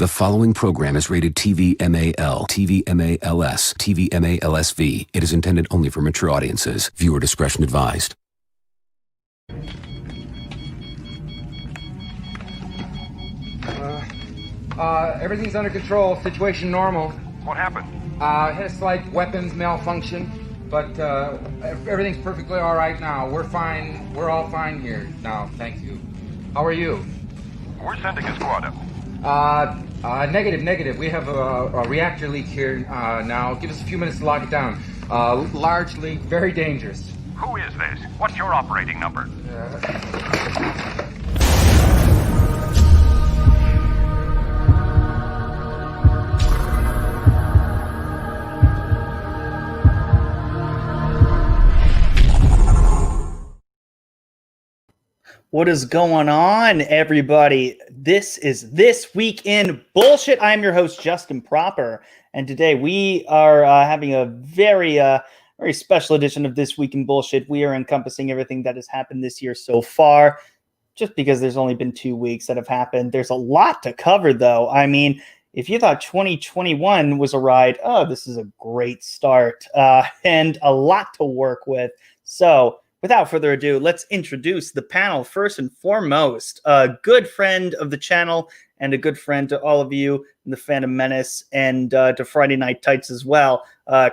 The following program is rated TV MAL, TV MALS, TV MALSV. It is intended only for mature audiences. Viewer discretion advised. Everything's under control. Situation normal. What happened? Had a slight weapons malfunction, but everything's perfectly all right now. We're fine. We're all fine here now. Thank you. How are you? We're sending a squad up. Negative. We have a reactor leak here now. Give us a few minutes to lock it down. Large leak, very dangerous. Who is this? What's your operating number? What is going on, everybody? This is This Week in Bullshit. I'm your host, Justin Proper, and today we are having a very special edition of This Week in Bullshit. We are encompassing everything that has happened this year so far, just because there's only been 2 weeks that have happened. There's a lot to cover, though. I mean, if you thought 2021 was a ride, this is a great start, and a lot to work with. So, without further ado, let's introduce the panel. First and foremost, a good friend of the channel and a good friend to all of you in the Phantom Menace and to Friday Night Tights as well.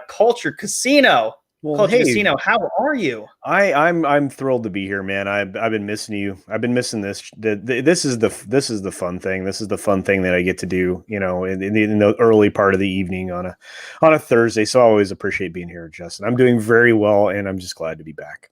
Culture Casino. Well, Culture hey, Casino, how are you? I'm thrilled to be here, man. I've been missing you. I've been missing this. This is the fun thing. This is the fun thing that I get to do, you know, in the early part of the evening on a Thursday. So I always appreciate being here, Justin. I'm doing very well, and I'm just glad to be back.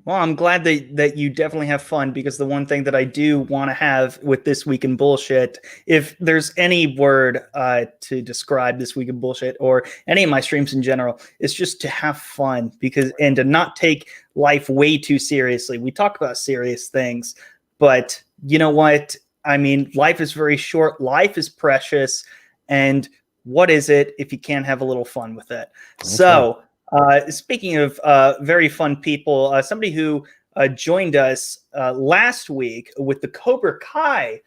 Well, I'm glad that you definitely have fun, because the one thing that I do want to have with This Week in Bullshit, if there's any word to describe This Week in Bullshit or any of my streams in general, is just to have fun, and to not take life way too seriously. We talk about serious things, but you know what? I mean, life is very short. Life is precious. And what is it if you can't have a little fun with it? Okay. So, speaking of very fun people, somebody who joined us last week with the Cobra Kai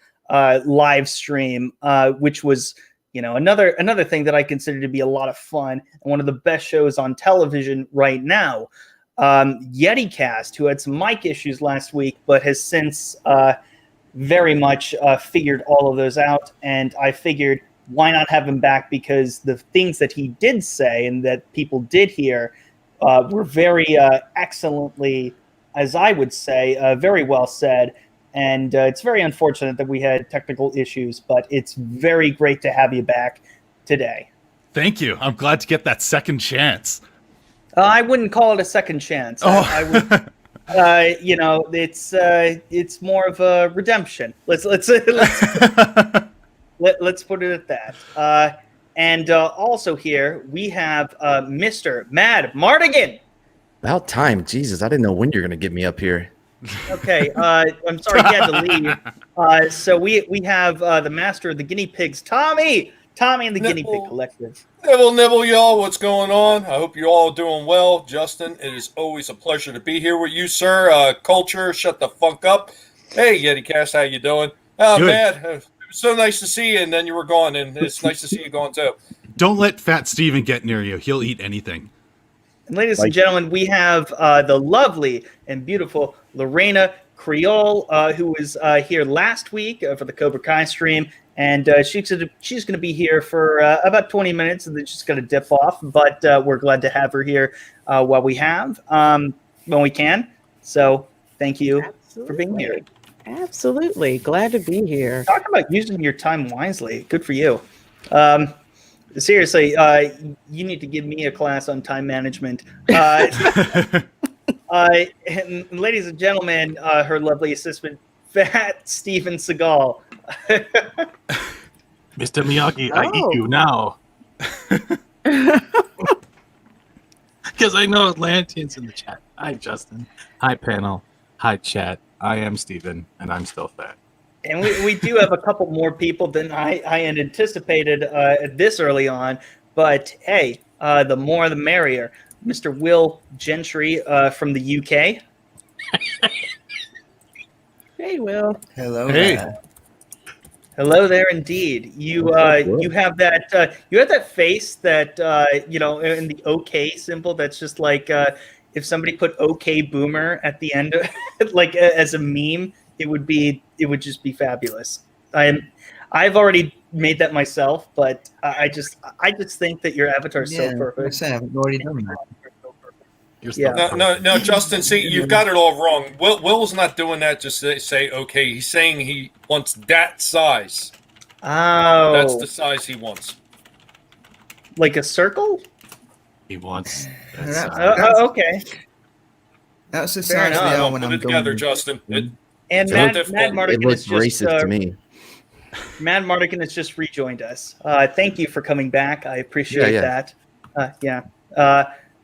live stream, which was, you know, another thing that I consider to be a lot of fun and one of the best shows on television right now. YetiCast, who had some mic issues last week, but has since very much figured all of those out, and I figured, why not have him back? Because the things that he did say and that people did hear were very excellently, as I would say, very well said. And it's very unfortunate that we had technical issues, but it's very great to have you back today. Thank you. I'm glad to get that second chance. I wouldn't call it a second chance. Oh. I would, you know, it's more of a redemption. Let's put it at that. And also here we have Mr. Madmartigan. About time. Jesus, I didn't know when you're going to get me up here. Okay, I'm sorry he had to leave. So we have the master of the guinea pigs, Tommy and the Guinea Pig Collective. Nibble, y'all. What's going on? I hope you're all doing well. Justin, it is always a pleasure to be here with you, sir. Culture, shut the fuck up. Hey, YetiCast, how you doing? Oh, Good. Man. So nice to see you, and then you were gone, and it's nice to see you gone too. Don't let Fat Steven get near you. He'll eat anything. And ladies and gentlemen, we have the lovely and beautiful Reina Creole, who was here last week for the Cobra Kai stream, and she's going to be here for about 20 minutes, and then she's going to dip off. But we're glad to have her here while we can. So thank you for being here. Absolutely. Glad to be here. Talk about using your time wisely. Good for you. Seriously, you need to give me a class on time management. And ladies and gentlemen, her lovely assistant, Fat Steven Seagal. Mr. Miyagi, I eat you now. Because I know Atlanteans in the chat. Hi, Justin. Hi, panel. Hi, chat. I am Steven, and I'm still fat. And we do have a couple more people than I had anticipated this early on. But hey, the more the merrier. Mr. Will Gentry from the UK. Hey, Will. Hello. Hey. Hello there, indeed. You have that face that in the OK symbol. That's just like if somebody put OK Boomer at the end, like as a meme, it would just be fabulous. I've already made that myself, but I just think that your avatar is so perfect. I've already done that. No, Justin. See, you've got it all wrong. Will's not doing that. Just say okay. He's saying he wants that size. Oh, That's the size he wants. Like a circle? He wants. Okay. That's the Fair size they enough. are when Put I'm it together, going. Justin. And It's Mad not difficult. Mardigan It looks is just racist to me. Madmartigan has just rejoined us. Thank you for coming back. I appreciate that.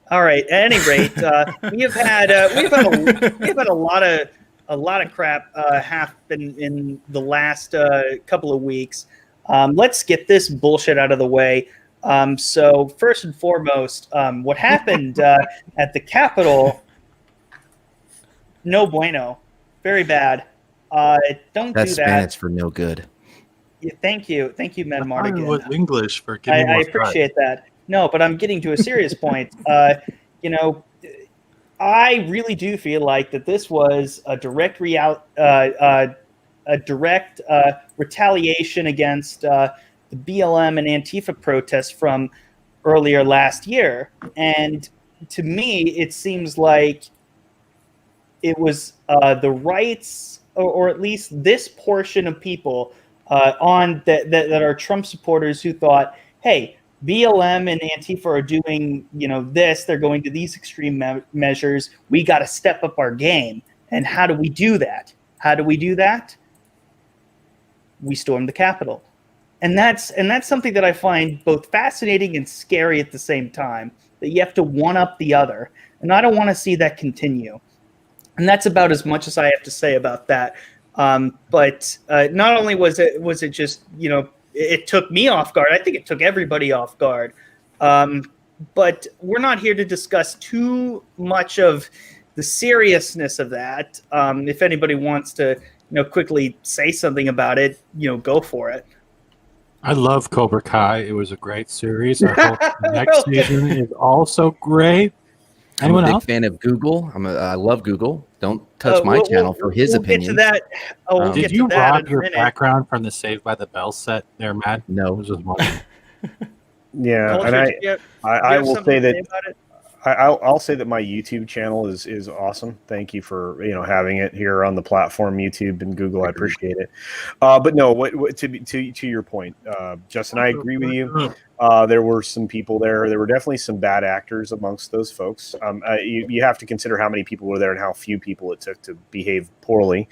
All right. At any rate, we've had a lot of crap happen in the last couple of weeks. Let's get this bullshit out of the way. So first and foremost, what happened at the Capitol? No bueno. Very bad. Don't That's do that. Spanish for no good. Yeah, thank you, Madmartigan. It was English for I appreciate that. No, but I'm getting to a serious point. I really do feel like that this was a direct retaliation against the BLM and Antifa protests from earlier last year. And to me, it seems like it was the rights, or at least this portion of people that are Trump supporters who thought, hey, BLM and Antifa are doing, this. They're going to these extreme measures. We got to step up our game. And how do we do that? We storm the Capitol. And that's something that I find both fascinating and scary at the same time, that you have to one up the other. And I don't want to see that continue. And that's about as much as I have to say about that. But not only was it just, it took me off guard. I think it took everybody off guard. But we're not here to discuss too much of the seriousness of that. If anybody wants to, quickly say something about it, go for it. I love Cobra Kai. It was a great series. I hope the next season is also great. Anyone I'm a big else? fan of Google. I love Google. Don't touch my channel for his opinion. Get to that. Did you rob your background from the Saved by the Bell set there, Matt? No. It was just wondering. Yeah, Culture, and I will say that I'll say that my YouTube channel is awesome. Thank you for having it here on the platform, YouTube and Google. I appreciate it. But no, to your point, Justin, I agree with you. There were some people there. There were definitely some bad actors amongst those folks. You have to consider how many people were there and how few people it took to behave poorly.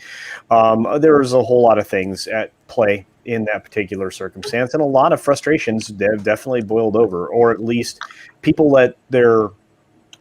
There was a whole lot of things at play in that particular circumstance, and a lot of frustrations have definitely boiled over, or at least people let their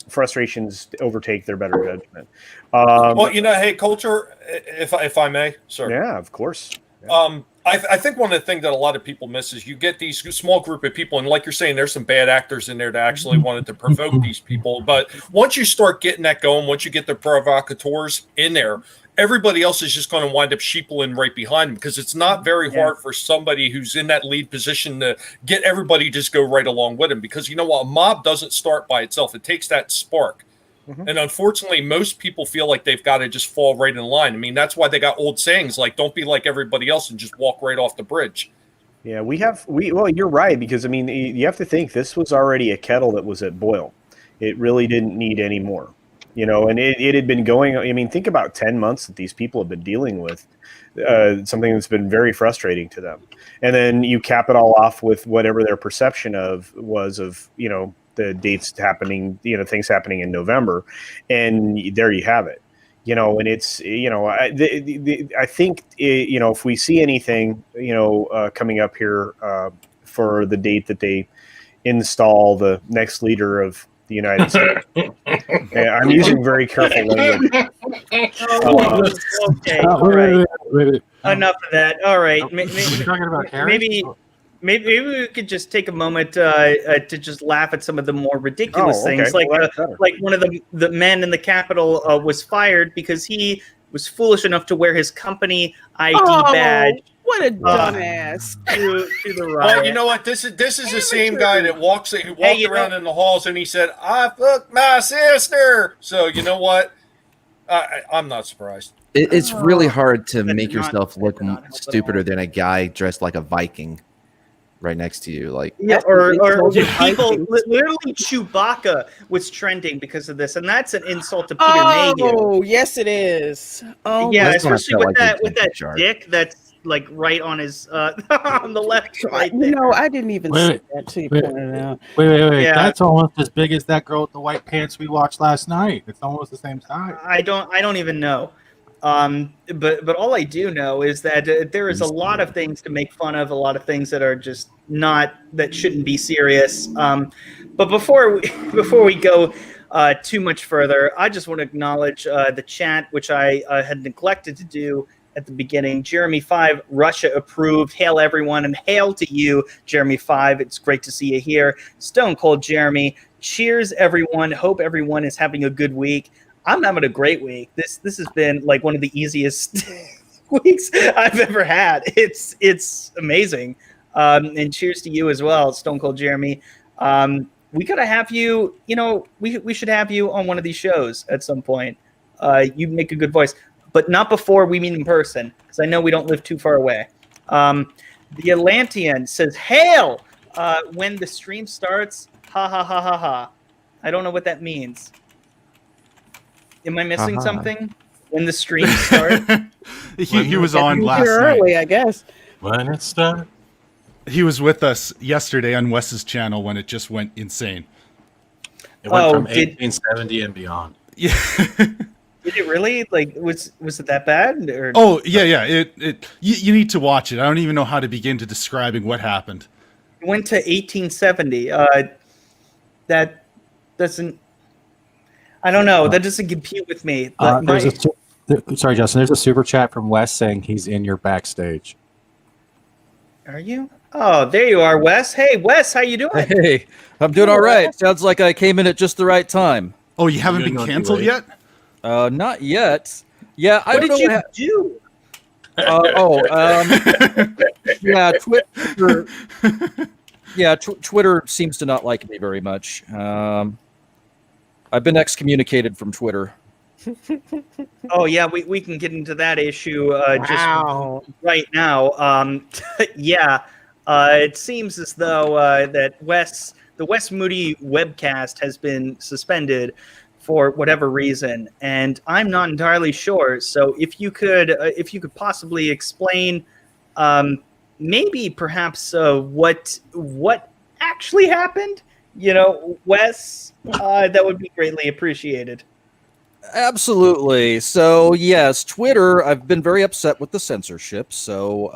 frustrations overtake their better judgment. Well, hey, Culture, if I may, sir. Yeah, of course. Yeah. I think one of the things that a lot of people miss is you get these small group of people, and like you're saying, there's some bad actors in there that actually wanted to provoke these people. But once you start getting that going, once you get the provocateurs in there, everybody else is just going to wind up sheepling right behind them, because it's not very hard for somebody who's in that lead position to get everybody just go right along with him. Because you know what? A mob doesn't start by itself. It takes that spark. Mm-hmm. And unfortunately, most people feel like they've got to just fall right in line. I mean, that's why they got old sayings like, don't be like everybody else and just walk right off the bridge. Yeah, well, you're right, because I mean, you have to think this was already a kettle that was at boil. It really didn't need any more. And it had been going, I mean, think about 10 months that these people have been dealing with something that's been very frustrating to them. And then you cap it all off with whatever their perception was of, the dates happening, things happening in November. And there you have it, and it's, I think, if we see anything, coming up here for the date that they install the next leader of the United States. I'm using very careful language. Okay, all right. Wait. Enough of that. All right. Maybe we could just take a moment to just laugh at some of the more ridiculous things, like one of the men in the Capitol was fired because he was foolish enough to wear his company ID badge What a dumbass. To the right. Well, you know what? This is the same guy that who walked around in the halls and he said, "I fucked my sister." So you know what? I'm not surprised. It's really hard to That make did not- yourself look that did not help at stupider all. than a guy dressed like a Viking right next to you. Like, Yeah, That's or what they people, told you. literally Chewbacca was trending because of this, and that's an insult to Peter Mayhew. Oh, yes, it is. Oh, Yeah, That's when I especially felt with like they that jumped the shark. dick that's like right on his on the left, right you there. know, I didn't even Wait, see that till you wait. pointed it out. Wait. Yeah. That's almost as big as that girl with the white pants we watched last night. It's almost the same size. I don't even know. But all I do know is that there is a lot of things to make fun of, a lot of things that are just that shouldn't be serious. But before we go too much further, I just want to acknowledge the chat, which I had neglected to do at the beginning. Jeremy 5, Russia approved. Hail everyone, and hail to you, Jeremy 5. It's great to see you here. Stone Cold Jeremy, cheers everyone. Hope everyone is having a good week. I'm having a great week. This has been like one of the easiest weeks I've ever had. It's amazing. And cheers to you as well, Stone Cold Jeremy. We gotta have you. You know, we should have you on one of these shows at some point. You make a good voice, but not before we meet in person, because I know we don't live too far away. The Atlantean says, "Hail when the stream starts." Ha ha ha ha ha. I don't know what that means. Am I missing something? When the stream starts? He was on Getting last here night. early, I guess. When it starts. He was with us yesterday on Wes's channel when it just went insane. It went from did- 1870 and beyond. Yeah. Did it really? Like, was it that bad? Or Oh yeah. You need to watch it. I don't even know how to begin to describing what happened. it went to 1870. That doesn't. I don't know. That doesn't compute with me. But Sorry, Justin. There's a super chat from Wes saying he's in your backstage. are you? Oh, there you are, Wes. Hey, Wes, how you doing? Hey, I'm doing all right. Sounds like I came in at just the right time. Oh, you haven't You been know, canceled wait. yet? Not yet. Yeah, I What don't know did you what do? yeah, Twitter. Yeah, Twitter seems to not like me very much. I've been excommunicated from Twitter. Oh yeah, we can get into that issue Wow. just right now. Yeah, it seems as though that the Wes Moody webcast has been suspended for whatever reason, and I'm not entirely sure. So if you could possibly explain, maybe perhaps what actually happened, Wes, that would be greatly appreciated. Absolutely. So yes, Twitter. I've been very upset with the censorship. So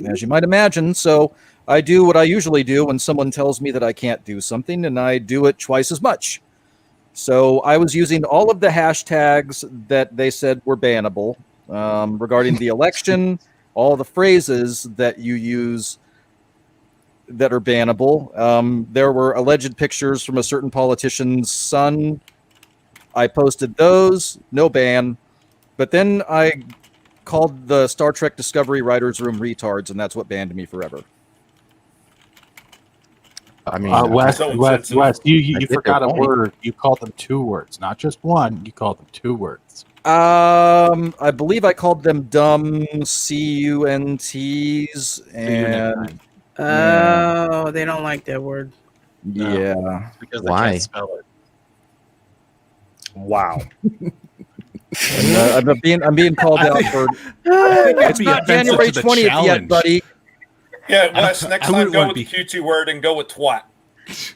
as you might imagine, so I do what I usually do when someone tells me that I can't do something, and I do it twice as much. So I was using all of the hashtags that they said were bannable regarding the election, all the phrases that you use that are bannable. There were alleged pictures from a certain politician's son. I posted those, no ban. But then I called the Star Trek Discovery Writers Room retards, and that's what banned me forever. I mean, Wes, you get forgot their a point. word. You called them two words, not just one. You called them two words. I believe I called them dumb CUNTs, and Oh, they don't like that word. yeah. It's because they Why? can't spell it. Wow. And, I'm being called out for. It's be not offensive January to the 20th yet, challenge. buddy. Yeah, Wes, next I time wouldn't go want with to the Q2 word and go with twat.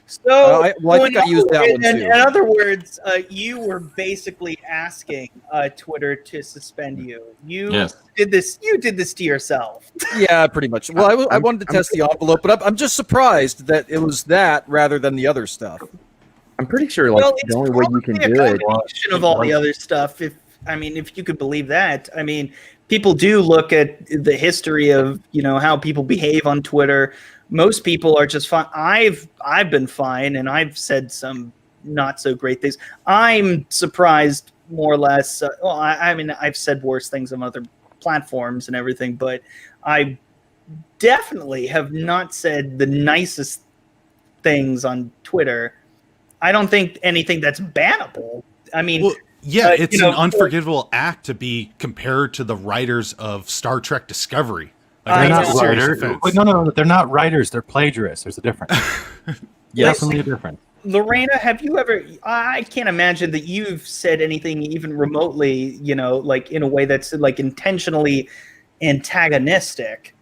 So, I think I used that one in too. other words, you were basically asking Twitter to suspend you. You Yes. did this. You did this to yourself. Yeah, pretty much. Well, I wanted to test the envelope, but I'm just surprised that it was that rather than the other stuff. I'm pretty sure like it's the only way you can probably do a it. combination of all the other stuff. If you could believe that. I mean, people do look at the history of how people behave on Twitter. Most people are just fine. I've been fine, and I've said some not so great things. I'm surprised, more or less. I've said worse things on other platforms and everything, but I definitely have not said the nicest things on Twitter. I don't think anything that's bannable. I mean, well, yeah, it's an unforgivable act to be compared to the writers of Star Trek Discovery. They're That's not a serious writers. offense. Wait, no, they're not writers. They're plagiarists. There's a difference. Definitely a difference. Lorena, have you ever? I can't imagine that you've said anything even remotely, like in a way that's like intentionally antagonistic.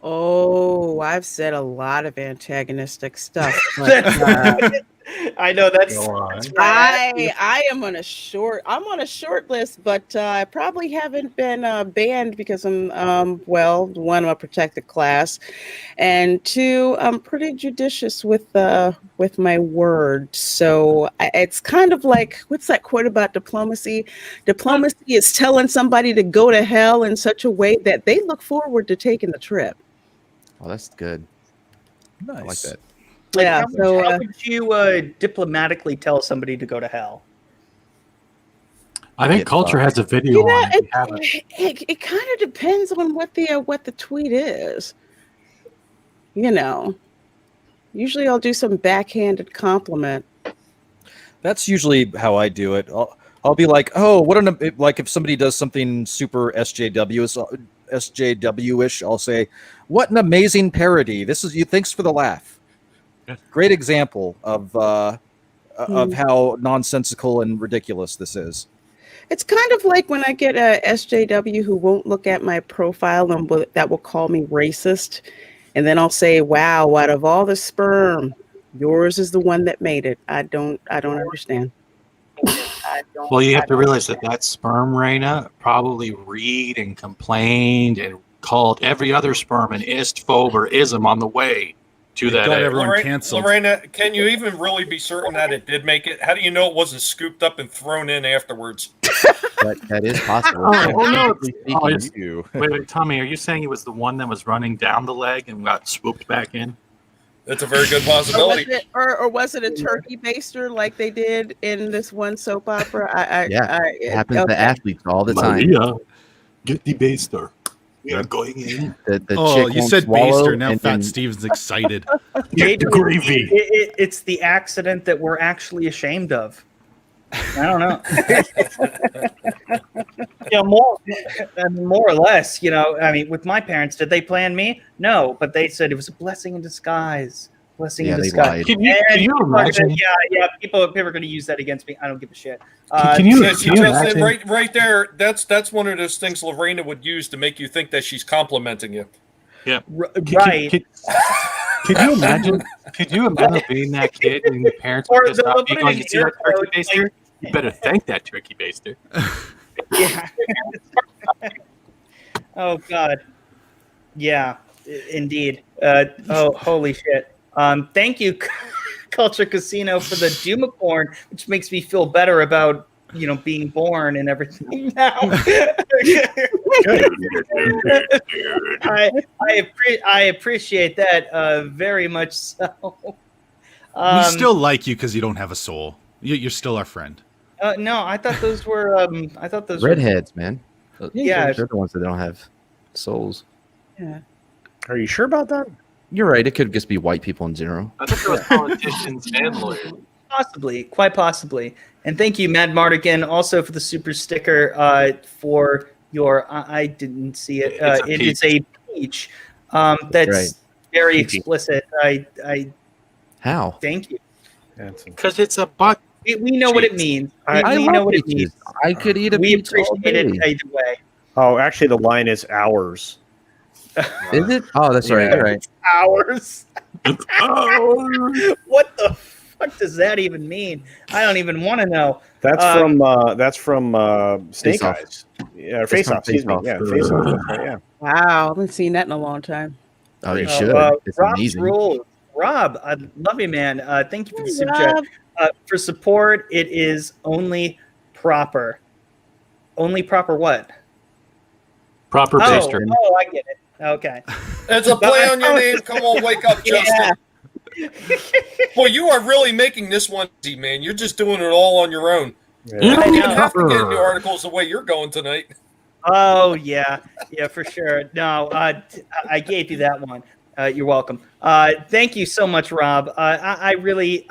Oh, I've said a lot of antagonistic stuff. I know that's. I'm on a short list, but I probably haven't been banned because I'm one, I'm a protected class, and two, I'm pretty judicious with my words. So it's kind of like, what's that quote about diplomacy? Diplomacy is telling somebody to go to hell in such a way that they look forward to taking the trip. Oh, that's good. Nice. I like that. How would you diplomatically tell somebody to go to hell? I think Culture has a video on it. It kind of depends on what the tweet is. Usually I'll do some backhanded compliment. That's usually how I do it. I'll be like, oh, like if somebody does something super SJW-ish, I'll say, what an amazing parody. This is you. Thanks for the laugh. Great example of how nonsensical and ridiculous this is. It's kind of like when I get a SJW who won't look at my profile and that will call me racist. And then I'll say, wow, out of all the sperm, yours is the one that made it. I don't understand. Well, you have to realize that sperm, Reina, probably read and complained and called every other sperm an istphobe or ism on the way to that. Got everyone canceled. Lorena, can you even really be certain that it did make it? How do you know it wasn't scooped up and thrown in afterwards? That is possible. Wait, Tommy, are you saying it was the one that was running down the leg and got swooped back in? That's a very good possibility. Or was it a turkey baster like they did in this one soap opera? It happens to athletes all the time. Maria, get the baster. We are going in. The you said baster. Now Fat Steven's excited. Get the gravy. It's the accident that we're actually ashamed of. I don't know. More or less, with my parents, did they plan me? No, but they said it was a blessing in disguise. Blessing in disguise. Can you imagine? Yeah. People are going to use that against me. I don't give a shit. Can you imagine? Right there. That's one of those things Lorena would use to make you think that she's complimenting you. Yeah. Right. Could you imagine? Could you imagine being that kid and your parents were pissed off? You going to see that turkey baster? You better thank that turkey baster. Yeah. Oh God. Yeah. Indeed. Holy shit. Thank you, Culture Casino, for the Doomacorn, which makes me feel better about being born and everything now. I appreciate that very much. So we still like you because you don't have a soul. You're still our friend. No, I thought those were redheads, man. Yeah, they're the ones that don't have souls. Yeah. Are you sure about that? You're right. It could just be white people in general. I thought there was politicians and lawyers. Possibly, quite possibly. And thank you, Madmartigan, also for the super sticker for your. I didn't see it. It is a peach. That's very explicit. How? Thank you. Because it's a butt. We know what it means. I know what it peaches. means. I could eat a We peach all appreciate it day. either way. Oh, actually, the line is hours. Is it? Oh, that's right. All right. Hours. What the fuck does that even mean? I don't even want to know. That's from Snake Face-Off. Eyes. Yeah, Face Off. Excuse me. Yeah, Face Off. That's right, yeah. Wow, I haven't seen that in a long time. Oh, you should. It's Rob's amazing. rules. Rob, I love you, man. Thank you for the super chat. For support, it is only proper. Only proper what? Proper baster. Oh, I get it. Okay. It's a play on your name. Come on, wake up, Justin. Boy, you are really making this one easy, man. You're just doing it all on your own. Yeah. You don't even have to get into articles the way you're going tonight. Oh yeah, for sure. No, I gave you that one. You're welcome. Thank you so much, Rob. I really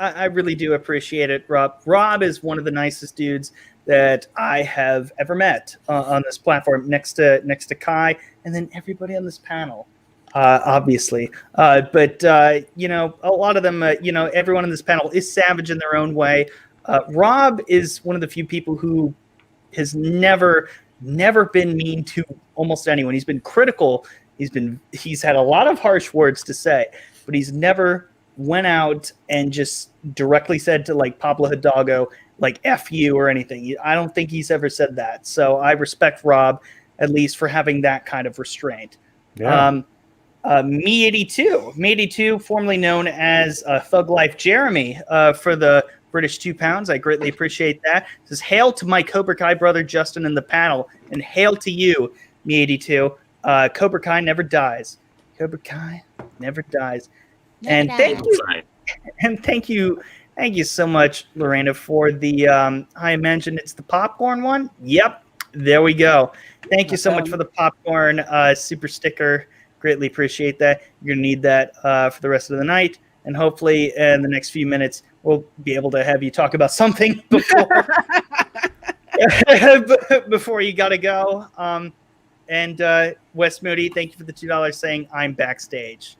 do appreciate it, Rob. Rob is one of the nicest dudes that I have ever met on this platform, next to Kai, and then everybody on this panel, obviously. But a lot of them, everyone on this panel is savage in their own way. Rob is one of the few people who has never been mean to almost anyone. He's been critical. He's had a lot of harsh words to say, but he's never went out and just directly said to like Pablo Hidalgo, like F you or anything. I don't think he's ever said that. So I respect Rob at least for having that kind of restraint. Yeah. Me82, formerly known as Thug Life Jeremy, for the British £2. I greatly appreciate that. Says, hail to my Cobra Kai brother Justin in the panel, and hail to you, Me82. Cobra Kai never dies. Cobra Kai never dies. And thank you so much, Lorena, for the I imagine it's the popcorn one. Yep, there we go. Thank you so much for the popcorn super sticker. Greatly appreciate that. You're gonna need that for the rest of the night, and hopefully in the next few minutes we'll be able to have you talk about something before you gotta go. And Wes Moody, thank you for the $2 saying I'm backstage.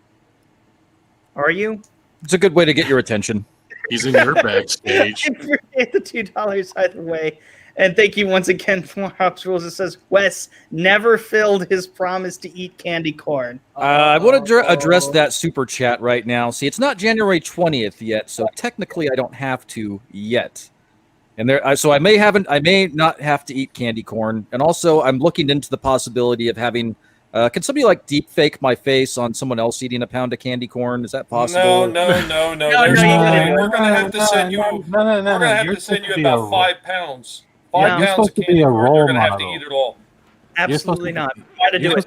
Are you? It's a good way to get your attention. He's in your backstage. I appreciate the $2 either way. And thank you once again for Hops Rules. It says, Wes never filled his promise to eat candy corn. I want to address that super chat right now. See, it's not January 20th yet, so technically I don't have to yet. And so I may not have to eat candy corn. And also, I'm looking into the possibility of having. Can somebody like deep fake my face on someone else eating a pound of candy corn? Is that possible? No. There's no way. We're gonna have to send you. We're gonna have to send you about 5 pounds. 5 pounds of candy corn. You're gonna have to eat it all. Absolutely not. Try to do it.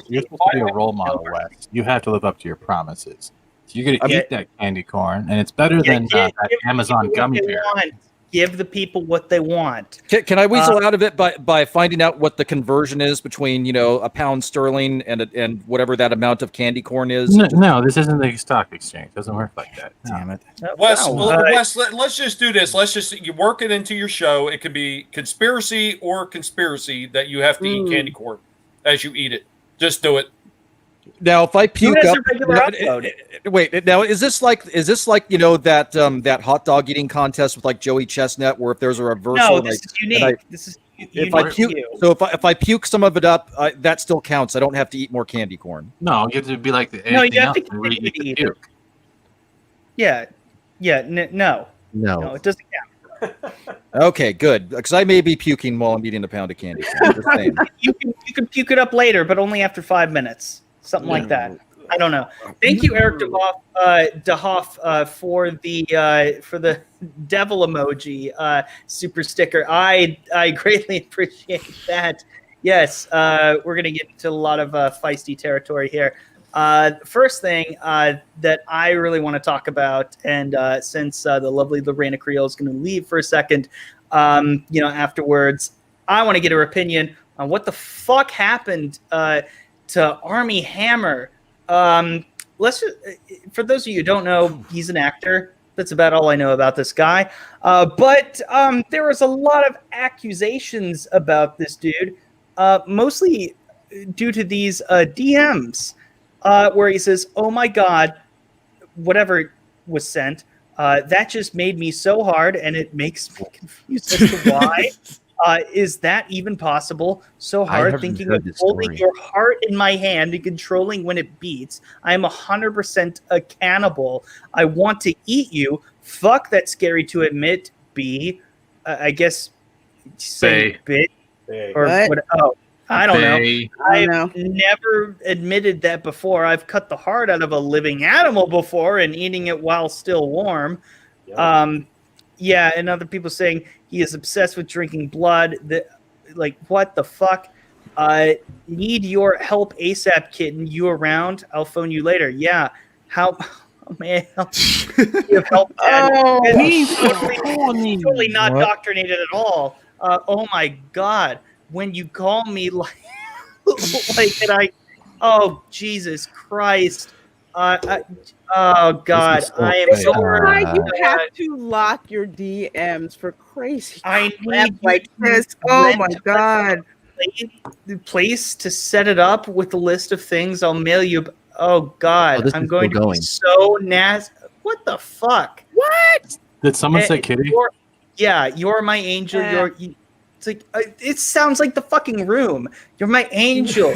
You're supposed to be a role model, Wes. You have to live up to your promises. So you're gonna eat that candy corn, and it's better than that Amazon gummy bear. Give the people what they want. Can I weasel out of it by finding out what the conversion is between a pound sterling and whatever that amount of candy corn is? No, this isn't the stock exchange. It doesn't work like that. Damn it, Wes. Let's just do this. You work it into your show. It could be conspiracy that you have to eat candy corn as you eat it. Just do it. Now, if I puke up, wait. Now, is this like that hot dog eating contest with like Joey Chestnut, where if there's a reversal? No, this is unique. If I puke, so if I puke some of it up, that still counts. I don't have to eat more candy corn. No, you have to be like you have to eat the puke. Yeah. No, it doesn't count. Okay, good. Because I may be puking while I'm eating a pound of candy corn. Just saying. You can puke it up later, but only after 5 minutes. Something like that. I don't know. Thank you, Eric DeHoff, for the devil emoji super sticker. I greatly appreciate that. Yes, we're gonna get into a lot of feisty territory here. First thing that I really want to talk about, and since the lovely Reina Creole is going to leave for a second, afterwards, I want to get her opinion on what the fuck happened to Armie Hammer. For those of you who don't know, he's an actor. That's about all I know about this guy. But there was a lot of accusations about this dude, mostly due to these DMs, where he says, "Oh my God, whatever was sent, that just made me so hard, and it makes me confused as to why." Is that even possible? So hard thinking of holding your heart in my hand and controlling when it beats. I am 100% a cannibal. I want to eat you. Fuck, that's scary to admit. B. I guess say bit or what? Oh, I don't know. I've never admitted that before. I've cut the heart out of a living animal before and eating it while still warm. Yep. Yeah, and other people saying he is obsessed with drinking blood. Like, what the fuck? Need your help ASAP, kitten. You around? I'll phone you later. Yeah. How? Oh, man. You have help. Totally not indoctrinated at all. Oh, my God. when you call me like, and oh Jesus Christ. Oh God, I am This is why you so have to lock your DMs for crazy I crap need like you this. to Oh rent my God. the place to set it up with a list of things I'll mail you. Oh God, this I'm is going still to be going. so nasty. What the fuck? What? Did someone say kitty? You're my angel. It's like it sounds like the fucking Room. You're my angel.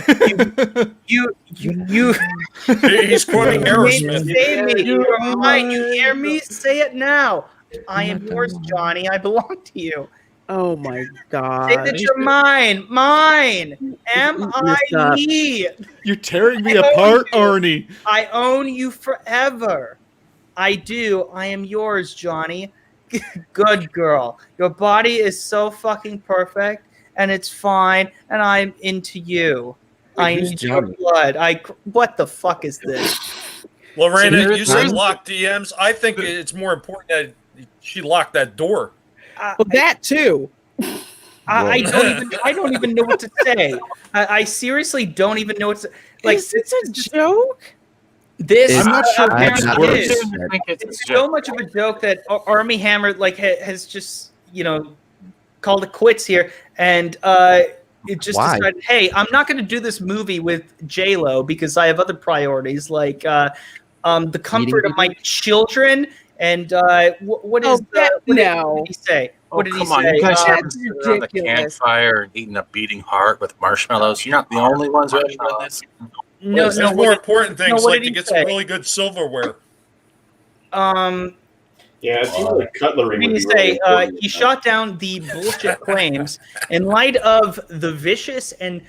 You. He's quoting Aerosmith. Say me. You're mine. You hear me? Say it now. I am yours, Johnny. I belong to you. Oh my Say God. that you're mine. Mine. M-I-E. You're tearing me apart, Arnie. I own you forever. I do. I am yours, Johnny. Good girl. Your body is so fucking perfect, and it's fine, and I'm into you. I who's need your Johnny? blood. What the fuck is this? Lorena, you said lock DMs. I think it's more important that she locked that door. Well, that too. I don't even know what to say. I seriously don't even know what to like. Is this a joke? This I'm not sure apparently it's is. worse. It's so much of a joke that Army Hammer has just called it quits here, and it just Why? decided, hey, I'm not going to do this movie with J-Lo because I have other priorities like the comfort of my children and what did he say? What did he Come on, say? you guys haven't That's sitting around the ridiculous. campfire and eating a beating heart with marshmallows. You're not the only ones who have done this. There's more important things what like did to he get say? some really good silverware. Yeah, it seems like cutlery. What did would he be really say? important He in that. shot down the bullshit claims in light of the vicious and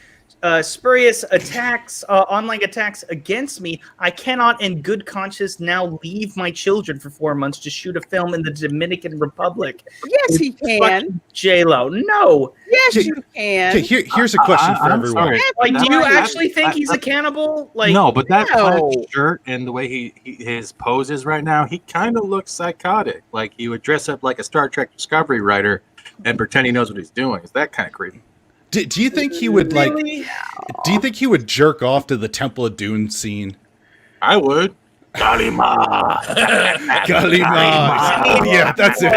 spurious attacks, online attacks against me. I cannot, in good conscience, now leave my children for 4 months to shoot a film in the Dominican Republic. Yes, he can. J-Lo, no. Yes, you can. Okay, here's a question for I'm everyone. sorry. Like, do you That- actually think that- he's a cannibal? Like, no, but that no. plaid shirt and the way his pose is right now, he kind of looks psychotic. Like he would dress up like a Star Trek Discovery writer and pretend he knows what he's doing. Is that kind of creepy? Do you think he would Really? Do you think he would jerk off to the Temple of Doom scene? I would. Galima. Galima. Yeah, that's it.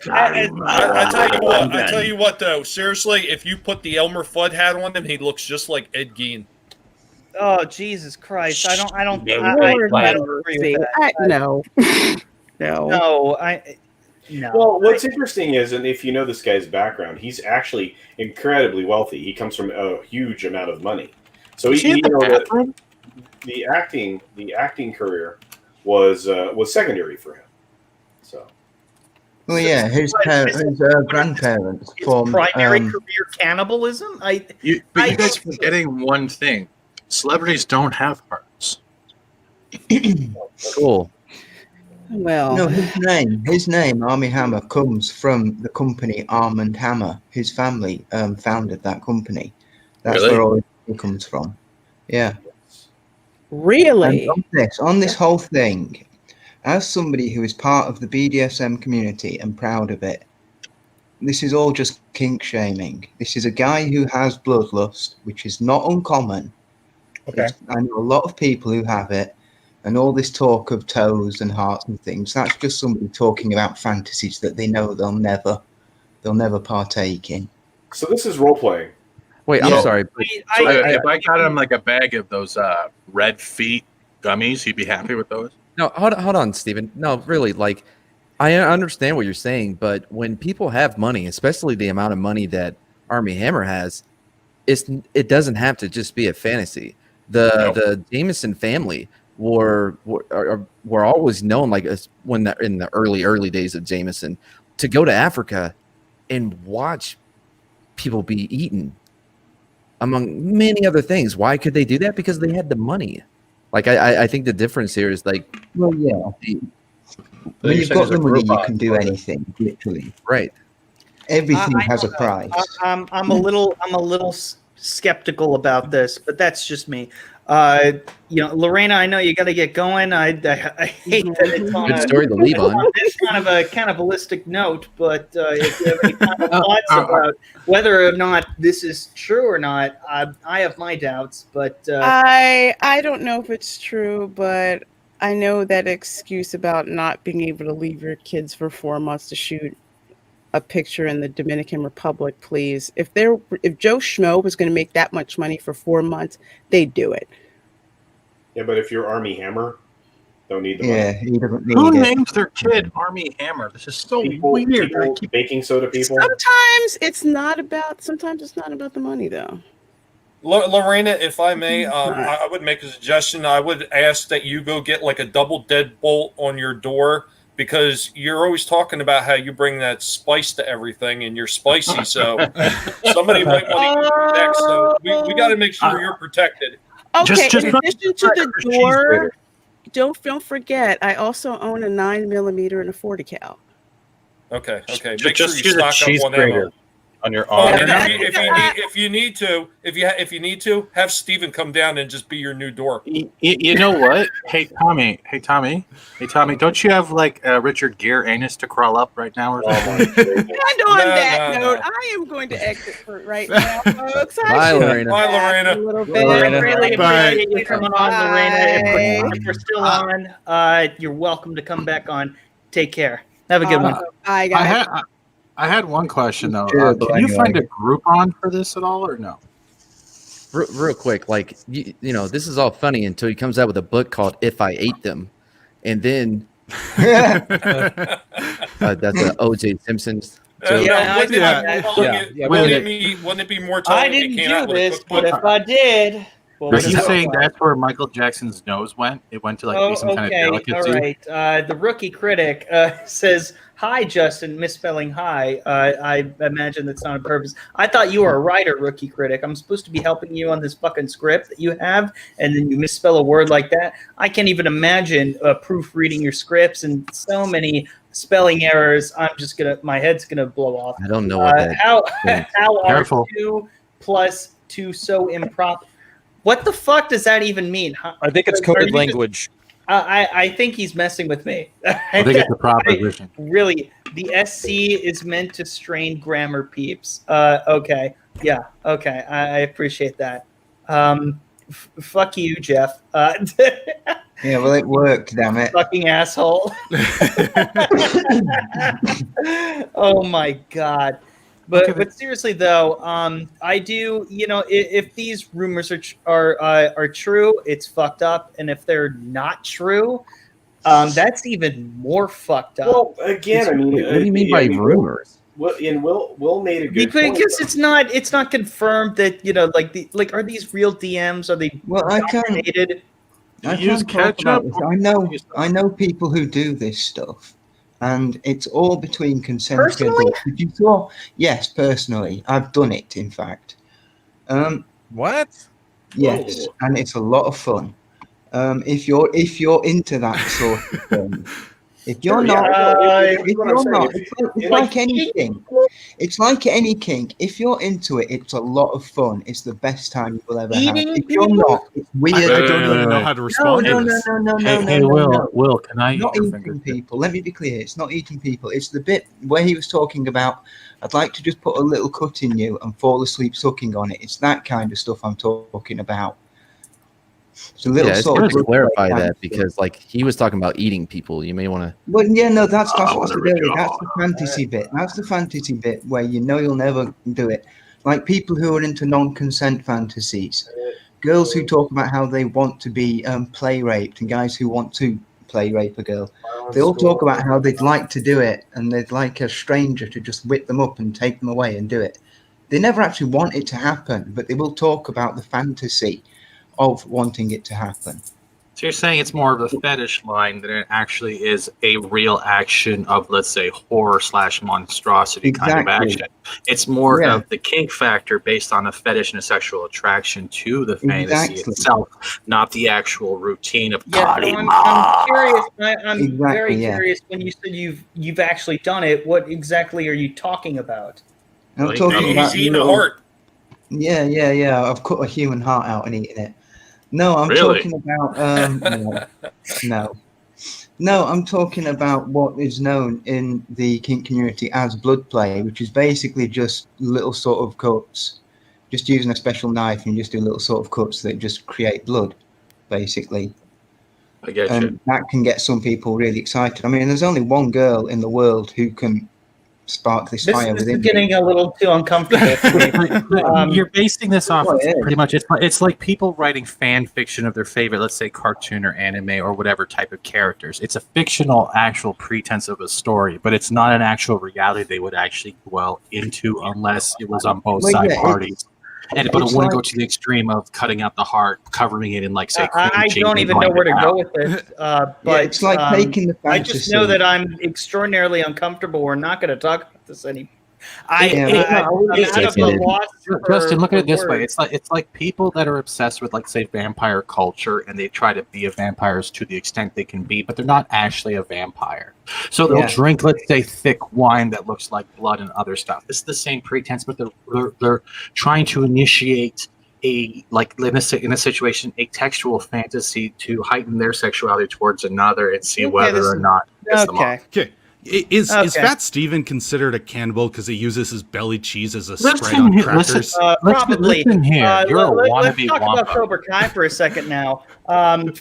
I tell you what, though. Seriously, if you put the Elmer Fudd hat on him, he looks just like Ed Gein. Oh, Jesus Christ! I don't Lord agree mercy. with that. No. No, Well, what's interesting is, and if you know this guy's background, he's actually incredibly wealthy. He comes from a huge amount of money. So the acting career was secondary for him. So. Well, yeah, his grandparents formed primary career cannibalism. But you guys are forgetting one thing: celebrities don't have hearts. Cool. Well, no, his name, Army Hammer, comes from the company Arm and Hammer. His family founded that company. That's Really? where all it comes from. Yeah. Really? And on this whole thing, as somebody who is part of the BDSM community and proud of it, this is all just kink shaming. This is a guy who has bloodlust, which is not uncommon. Okay. I know a lot of people who have it. And all this talk of toes and hearts and things, that's just somebody talking about fantasies that they know they'll never partake in. So this is role playing. Wait, Yeah. I'm sorry. So if I got him like a bag of those red feet gummies, he'd be happy with those. No, hold on, Steven. No, really, like, I understand what you're saying, but when people have money, especially the amount of money that Army Hammer has, it doesn't have to just be a fantasy. The Jameson family were always known, like, in the early days of Jameson, to go to Africa and watch people be eaten, among many other things. Why could they do that? Because they had the money. Like, I think the difference here is, like, well, yeah, when you've got the money, you can do anything, literally. Right. Everything I has a don't know. price. I'm a little skeptical about this, but that's just me. Lorena, I know you got to get going. I hate that it's on Good story to leave on. this kind of a cannibalistic note, but if you have any final thoughts about whether or not this is true or not, I have my doubts. But I don't know if it's true, but I know that excuse about not being able to leave your kids for 4 months to shoot a picture in the Dominican Republic, please. If Joe Schmo was going to make that much money for 4 months, they'd do it. Yeah, but if you're Army Hammer, don't need the Yeah, money. he doesn't need Who it. names their kid Army Hammer? This is so weird. Baking soda people. Sometimes it's not about the money, though. Lorena, if I may, I would make a suggestion. I would ask that you go get like a double deadbolt on your door, because you're always talking about how you bring that spice to everything and you're spicy. So somebody might want to protect. So we got to make sure you're protected. Okay, in addition to the door, don't forget, I also own a 9mm and a 40 cal. Okay. Make Just sure you use a stock cheese up on ammo. grater on your arm. If you need to, have Steven come down and just be your new door. You know what? Hey Tommy. Don't you have like Richard Gere anus to crawl up right now or something? And on that note, I am going to exit for right now, folks. Bye, Lorena. Bye, Lorena. A little bit. I really Bye. appreciate you coming on, Lorena. If we're still on, you're welcome to come back on. Take care. Have a good one. Bye, guys. I had one question though. Sure, Can you find a Groupon for this at all or no? Real quick, like you know, this is all funny until he comes out with a book called "If I Ate Them," and then that's O.J. Simpson's. Wouldn't it be more time? I didn't do this, but if I did, Are you saying that's where Michael Jackson's nose went? It went to like be some kind of delicacy. All right. The rookie critic says, "Hi, Justin," misspelling "hi." I imagine that's not on purpose. I thought you were a writer, rookie critic. I'm supposed to be helping you on this fucking script that you have, and then you misspell a word like that. I can't even imagine proofreading your scripts and so many spelling errors. My head's gonna blow off. I don't know what that. How are Careful. 2 + 2 so improper? What the fuck does that even mean? I think it's coded language. I think he's messing with me. I think it's a proposition. Really, the SC is meant to strain grammar peeps. Okay. Yeah. Okay. I appreciate that. Fuck you, Jeff. Yeah, well, it worked, damn it. Fucking asshole. Oh my God. But seriously though, I do, if these rumors are true, it's fucked up, and if they're not true, that's even more fucked up. Well, again, I mean, what do you mean by rumors? Will made a good point. Because it's not confirmed that are these real DMs? Are they dominated? I know people who do this stuff. And it's all between consensual. Personally? If you saw, yes, personally, I've done it. In fact, What? yes, and it's a lot of fun. If you're into that sort of thing, if you're not, it's like anything. It's like any kink. If you're into it, it's a lot of fun. It's the best time you will ever have. If you're not, it's weird. I don't even know how to respond to this. No. Will, can I Not eat your eating finger? people. Let me be clear. It's not eating people. It's the bit where he was talking about, I'd like to just put a little cut in you and fall asleep sucking on it. It's that kind of stuff I'm talking about. It's a little It's sort good of to clarify that, because like he was talking about eating people. You may want to. Well, yeah, no, that's what's the That's the fantasy bit. That's the fantasy bit where you know you'll never do it. Like people who are into non-consent fantasies, girls who talk about how they want to be play raped, and guys who want to play rape a girl. They all talk about how they'd like to do it, and they'd like a stranger to just whip them up and take them away and do it. They never actually want it to happen, but they will talk about the fantasy of wanting it to happen. So you're saying it's more of a fetish line than it actually is a real action of, let's say, horror/monstrosity kind of action. It's more of the kink factor based on a fetish and a sexual attraction to the fantasy itself, not the actual routine of I'm curious. I'm very curious. When you said you've actually done it, what exactly are you talking about? I'm talking about eating a heart. Yeah. I've cut a human heart out and eaten it. No, I'm Really? talking about no, I'm talking about what is known in the kink community as blood play, which is basically just little sort of cuts, just using a special knife and just do little sort of cuts that just create blood, basically. I get And you. that can get some people really excited. I mean, there's only one girl in the world who can spark this fire This within is getting me. a little too uncomfortable for me. You're basing this off Well, of it is. pretty much it's like people writing fan fiction of their favorite, let's say cartoon or anime or whatever type of characters. It's a fictional actual pretense of a story, but it's not an actual reality they would actually dwell into unless it was on both Well, side yeah, parties. But it it's wouldn't go like- to the extreme of cutting out the heart, covering it in like say cream I cheese don't and even know blowing where to it go out. with it. But Yeah, it's like taking the I just know fantasy. that I'm extraordinarily uncomfortable. We're not going to talk about this anymore. Yeah, I'm but out of a loss. Justin, look at it for this way: words. it's like people that are obsessed with, like, say, vampire culture, and they try to be a vampires to the extent they can be, but they're not actually a vampire. So they'll Yeah. drink, let's say, thick wine that looks like blood and other stuff. It's the same pretense, but they're trying to initiate a, like, in a situation, a textual fantasy to heighten their sexuality towards another and see Okay, whether this or is- not it gets them off. Okay. Is Okay. Fat Steven considered a cannibal because he uses his belly cheese as a Listen spread on here, crackers? listen. Probably. Listen here, you're a Let's wannabe talk about wampa. Cobra Kai for a second now. But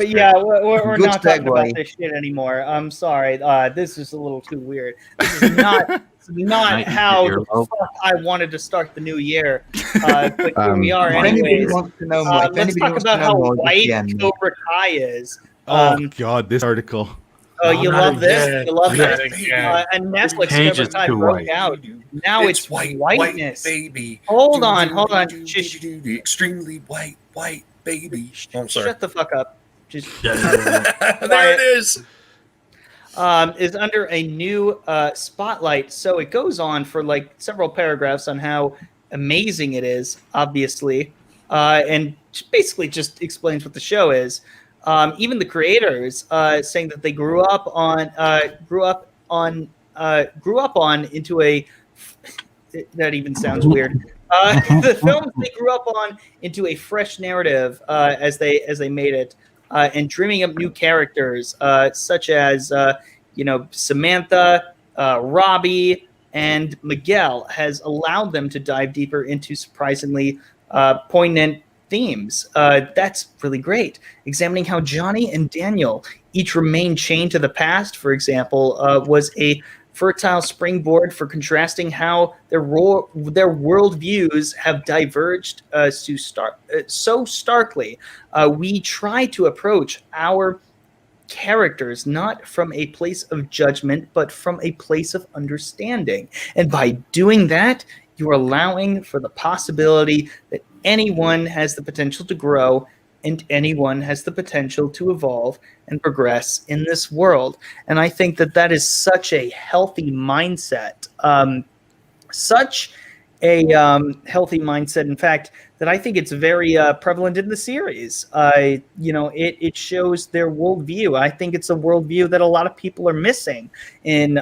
yeah, we're Good not talking about segue. this shit anymore. I'm sorry. This is a little too weird. This is not Night how in the your fuck I wanted to start the new year. But here we are If anybody anyways. wants to know more, if Let's anybody talk wants about to know how more, just white DM me. Cobra Kai is. Oh God, this article. Oh, you not love this? again. You love Not this? again. And Netflix Cage Cobra is Kai too broke white. out. Now it's whiteness. baby. Hold on. Shush. Extremely white baby. Oh, I'm sorry. Shut the fuck up. Just there it is. is under a new spotlight. So it goes on for like several paragraphs on how amazing it is, obviously, and basically just explains what the show is. Even the creators saying that they grew up on into a that even sounds weird. The films they grew up on into a fresh narrative as they made it, and dreaming up new characters such as Samantha, Robbie, and Miguel has allowed them to dive deeper into surprisingly poignant themes. That's really great. Examining how Johnny and Daniel each remain chained to the past, for example, was a fertile springboard for contrasting how their worldviews have diverged so starkly. We try to approach our characters not from a place of judgment, but from a place of understanding. And by doing that, you're allowing for the possibility that anyone has the potential to grow and anyone has the potential to evolve and progress in this world. And I think that that is such a healthy mindset. Such a healthy mindset, in fact, that I think it's very prevalent in the series. It shows their worldview. I think it's a worldview that a lot of people are missing in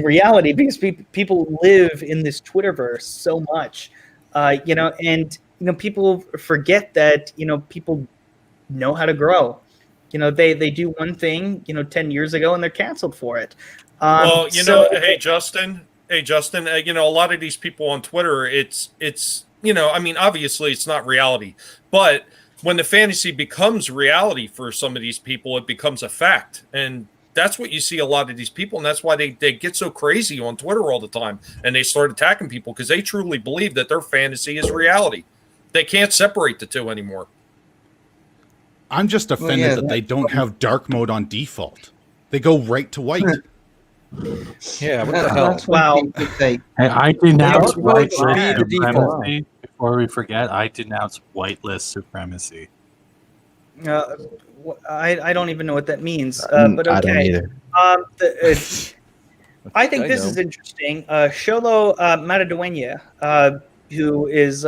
reality, because people live in this Twitterverse so much, and people forget that people know how to grow. They do one thing 10 years ago and they're canceled for it. Hey Justin, a lot of these people on Twitter, it's obviously it's not reality, but when the fantasy becomes reality for some of these people, it becomes a fact. And that's what you see a lot of these people, and that's why they get so crazy on Twitter all the time, and they start attacking people because they truly believe that their fantasy is reality. They can't separate the two anymore. I'm just offended that they don't have dark mode on default. They go right to white. Yeah, what the hell? Wow. I denounce white should be the default. supremacy. Before we forget, I denounce whitelist supremacy. I don't even know what that means, but okay. I don't either. I think this is interesting. Sholo Matadueña, who is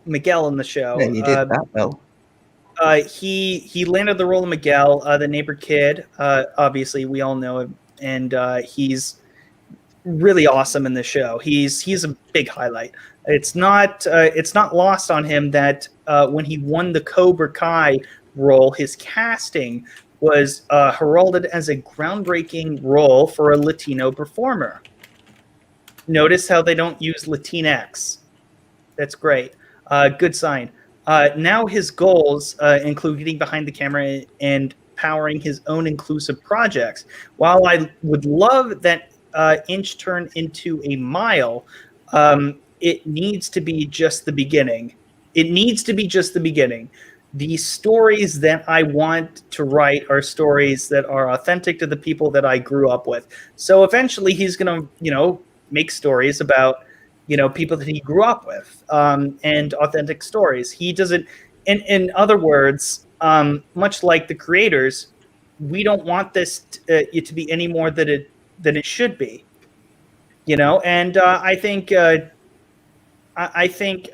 Miguel in the show. Yeah, you did that well. He landed the role of Miguel, the neighbor kid. Obviously, we all know him, and he's really awesome in the show. He's a big highlight. It's not lost on him that when he won the Cobra Kai role, his casting was heralded as a groundbreaking role for a Latino performer. Notice how they don't use Latinx. That's great. Good sign. Now his goals include getting behind the camera and powering his own inclusive projects. While I would love that inch turn into a mile, it needs to be just the beginning. It needs to be just the beginning. The stories that I want to write are stories that are authentic to the people that I grew up with. So eventually he's going to, make stories about, people that he grew up with, and authentic stories. He doesn't, in other words, much like the creators, we don't want this to be any more than it should be, and I think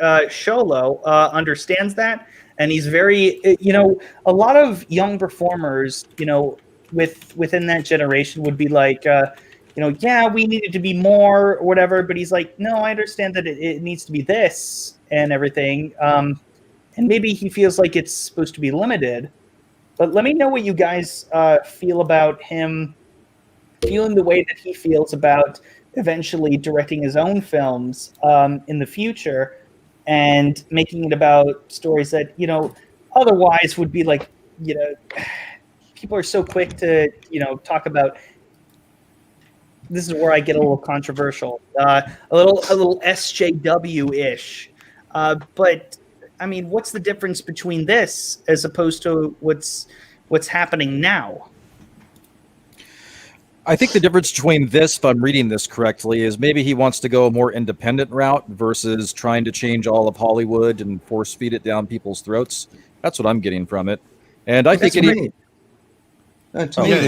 Sholo understands that, and he's very, a lot of young performers, within that generation would be like, yeah, we needed to be more or whatever, but he's like, no, I understand that it needs to be this and everything. And maybe he feels like it's supposed to be limited, but let me know what you guys feel about him feeling the way that he feels about eventually directing his own films in the future and making it about stories that, otherwise would be like, people are so quick to, talk about. This is where I get a little controversial, a little SJW-ish. But I mean, what's the difference between this as opposed to what's happening now? I think the difference between this, if I'm reading this correctly, is maybe he wants to go a more independent route versus trying to change all of Hollywood and force feed it down people's throats. That's what I'm getting from it. And I think it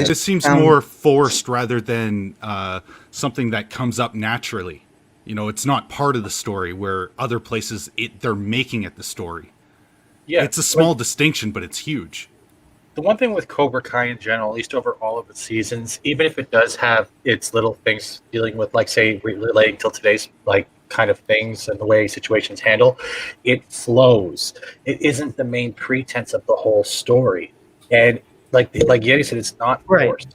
just seems more forced rather than something that comes up naturally. It's not part of the story where other places they're making it the story. Yeah, it's a small distinction, but it's huge. The one thing with Cobra Kai in general, at least over all of its seasons, even if it does have its little things dealing with, like, say, relating to today's, like, kind of things and the way situations handle, it flows. It isn't the main pretense of the whole story. And like Yeti said, it's not forced. Right.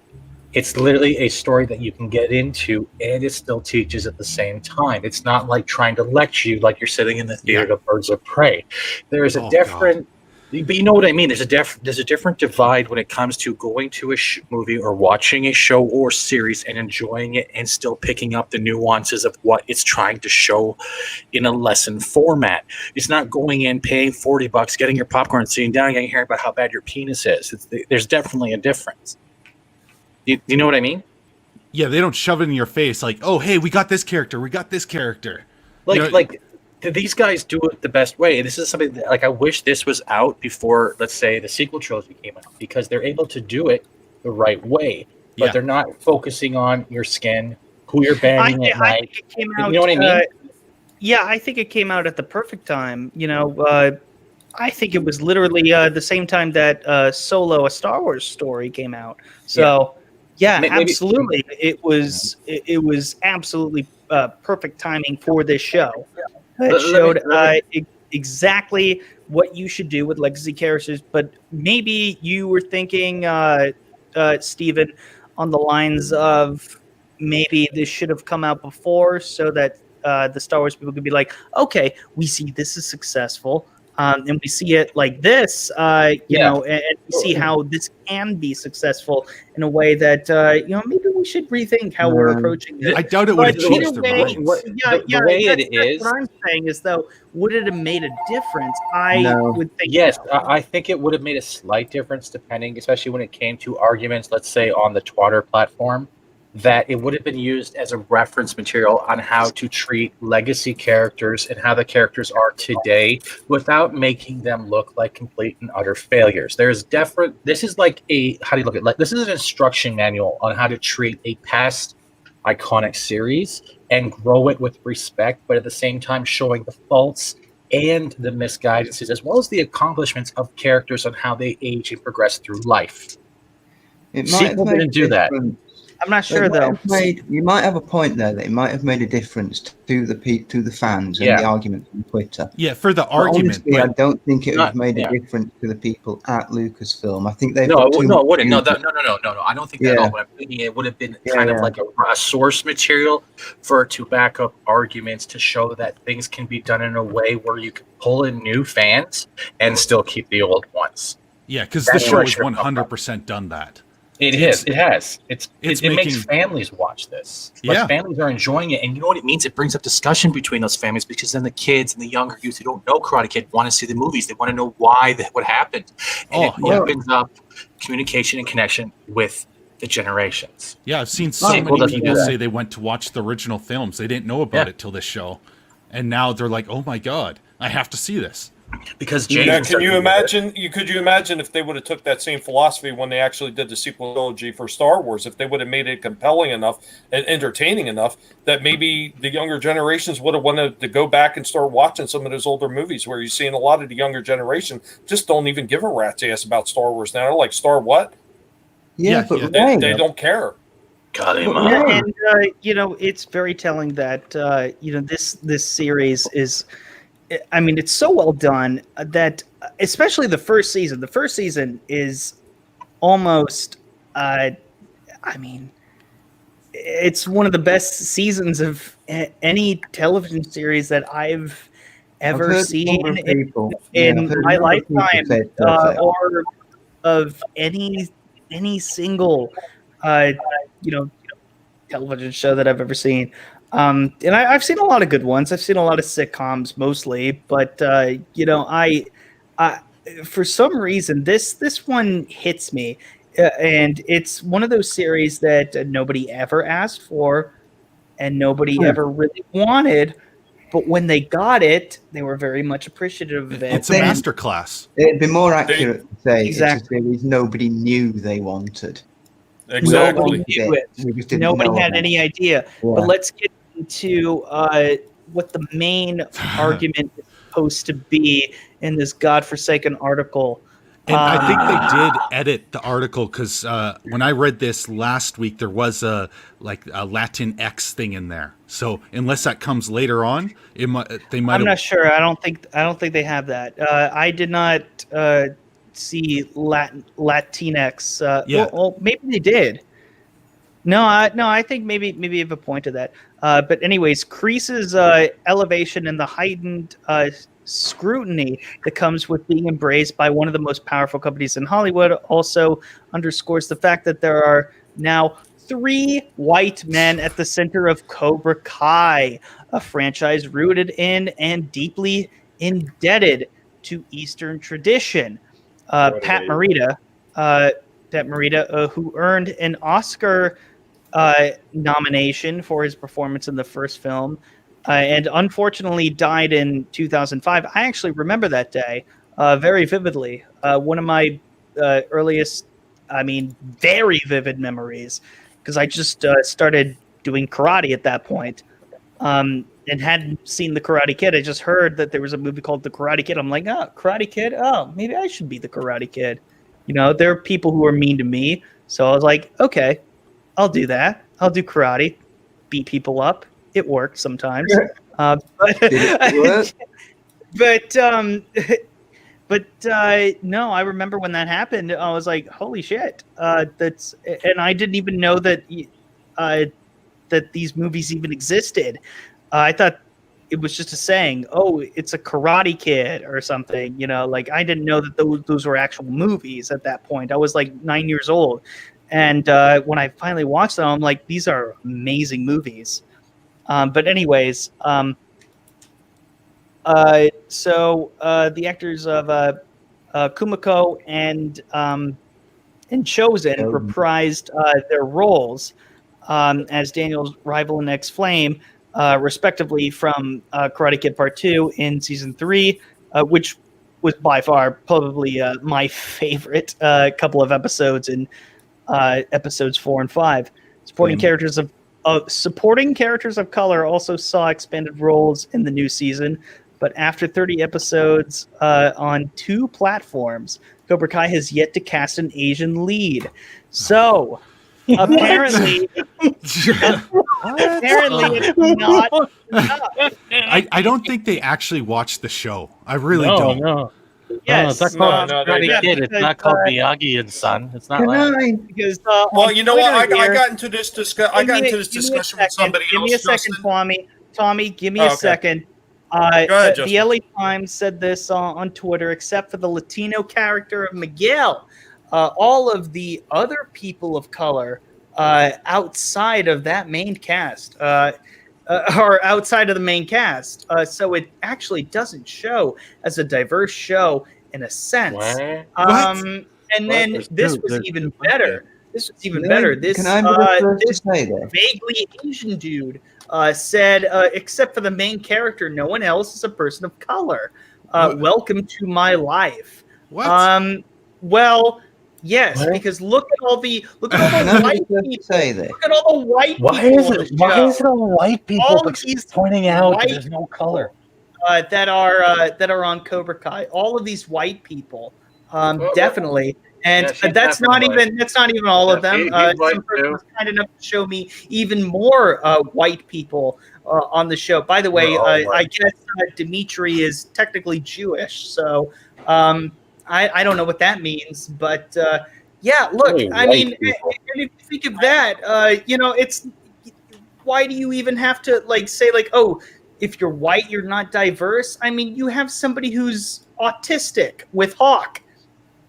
It's literally a story that you can get into, and it still teaches at the same time. It's not like trying to lecture you like you're sitting in the theater of Birds of Prey. There is a different... But you know what I mean? There's a different divide when it comes to going to a movie or watching a show or series and enjoying it and still picking up the nuances of what it's trying to show in a lesson format. It's not going in, paying $40, getting your popcorn, sitting down, and getting hearing about how bad your penis is. There's definitely a difference. You know what I mean? Yeah, they don't shove it in your face like, oh, hey, we got this character. These guys do it the best way. This is something that, like, I wish this was out before, let's say, the sequel trilogy came out, because they're able to do it the right way. But they're not focusing on your skin, who you're banging at night. You know what I mean? Yeah, I think it came out at the perfect time. I think it was literally the same time that Solo, a Star Wars story, came out. So, maybe, absolutely, it was absolutely perfect timing for this show. It showed exactly what you should do with legacy characters, but maybe you were thinking, Steven, on the lines of maybe this should have come out before so that the Star Wars people could be like, okay, we see this is successful, and we see it like this, and we see how this can be successful in a way that, maybe we should rethink how we're approaching it. I doubt it would have changed the minds. The way it is. What I'm saying is, though, would it have made a difference? I would think. Yes, I think it would have made a slight difference, depending, especially when it came to arguments, let's say, on the Twitter platform, that it would have been used as a reference material on how to treat legacy characters and how the characters are today without making them look like complete and utter failures. This is like this is an instruction manual on how to treat a past iconic series and grow it with respect, but at the same time showing the faults and the misguidances, as well as the accomplishments of characters on how they age and progress through life. It might Sequel didn't do that. I'm not sure though. You might have a point there that it might have made a difference to the fans and the arguments on Twitter. Yeah, for the But argument. honestly, I don't think it would have made a difference to the people at Lucasfilm. I think they've No, got it too wouldn't. much. No. I don't think that at all. What I'm thinking, it would have been kind of like a source material to back up arguments to show that things can be done in a way where you can pull in new fans and still keep the old ones. Yeah, because the show has 100% done that. It has. It makes families watch this. Like families are enjoying it, and you know what it means? It brings up discussion between those families because then the kids and the younger youth who don't know Karate Kid want to see the movies. They want to know what happened, and it opens up communication and connection with the generations. Yeah, I've seen so many people say they went to watch the original films. They didn't know about it till this show, and now they're like, "Oh my god, I have to see this." Because James, could you imagine if they would have took that same philosophy when they actually did the sequel trilogy for Star Wars, if they would have made it compelling enough and entertaining enough that maybe the younger generations would have wanted to go back and start watching some of those older movies, where you're seeing a lot of the younger generation just don't even give a rat's ass about Star Wars now. They're like, Star what? But they don't care. And it's very telling that this series is. I mean, it's so well done that, especially the first season. The first season is almost, it's one of the best seasons of any television series that I've ever seen in my lifetime, or of any single, television show that I've ever seen. And I've seen a lot of good ones. I've seen a lot of sitcoms mostly, but I for some reason this one hits me, and it's one of those series that nobody ever asked for, and nobody ever really wanted. But when they got it, they were very much appreciative of it. It's a masterclass. It'd be more accurate to say it's a series nobody knew they wanted. Exactly. Nobody had any idea. Yeah. But let's get into what the main argument is supposed to be in this godforsaken article. And I think they did edit the article because when I read this last week, there was a Latin X thing in there. So unless that comes later on, they might. I'm not sure. I don't think they have that. I did not see Latinx. Well, maybe they did. No, I think maybe you have a point to that. But anyways, Crease's elevation and the heightened scrutiny that comes with being embraced by one of the most powerful companies in Hollywood also underscores the fact that there are now 3 white men at the center of Cobra Kai, a franchise rooted in and deeply indebted to Eastern tradition. Pat Morita, who earned an Oscar nomination for his performance in the first film, and unfortunately died in 2005. I actually remember that day very vividly. One of my earliest, very vivid memories, because I just started doing karate at that point, and hadn't seen The Karate Kid. I just heard that there was a movie called The Karate Kid. I'm like, oh, Karate Kid? Oh, maybe I should be the Karate Kid. There are people who are mean to me, so I was like, okay, I'll do that. I'll do karate, beat people up. It works sometimes. No, I remember when that happened. I was like, "Holy shit!" And I didn't even know that that these movies even existed. I thought it was just a saying. Oh, it's a Karate Kid or something. I didn't know that those were actual movies at that point. I was like 9 years old, and when I finally watched them, I'm like, "These are amazing movies." But anyways, so the actors of Kumiko and Chosen reprised their roles as Daniel's rival and ex-flame, respectively, from Karate Kid Part 2 in Season 3, which was by far probably my favorite couple of episodes in episodes 4 and 5. Supporting characters of color also saw expanded roles in the new season, but after 30 episodes on 2 platforms, Cobra Kai has yet to cast an Asian lead. So, Apparently, it's not. I don't think they actually watched the show. I really don't. No. Yes, it's not called they Kid. It's not called Miyagi and Son. It's not Can like I? because Well, you know what? I Twitter got into this discussion with somebody else. Give me a second, Justin. Tommy, give me a second. Go ahead, Justin. The LA Times said this on Twitter, except for the Latino character of Miguel. All of the other people of color outside of that main cast are outside of the main cast. So it actually doesn't show as a diverse show in a sense. And then this was even better. This was even better. This vaguely Asian dude said, except for the main character, no one else is a person of color. Welcome to my life. What? Well, yes, because look at all the white people. Look at all the white people. Why is it all white people All of these pointing out white there's no color? that are on Cobra Kai. All of these white people, definitely. And that's not even all of them. Some person was kind enough to show me even more white people on the show. By the way, I guess Dimitri is technically Jewish, so I don't know what that means, but yeah. Look, I mean, if you think of that, it's why do you even have to say oh, if you're white, you're not diverse? I mean, you have somebody who's autistic with Hawk,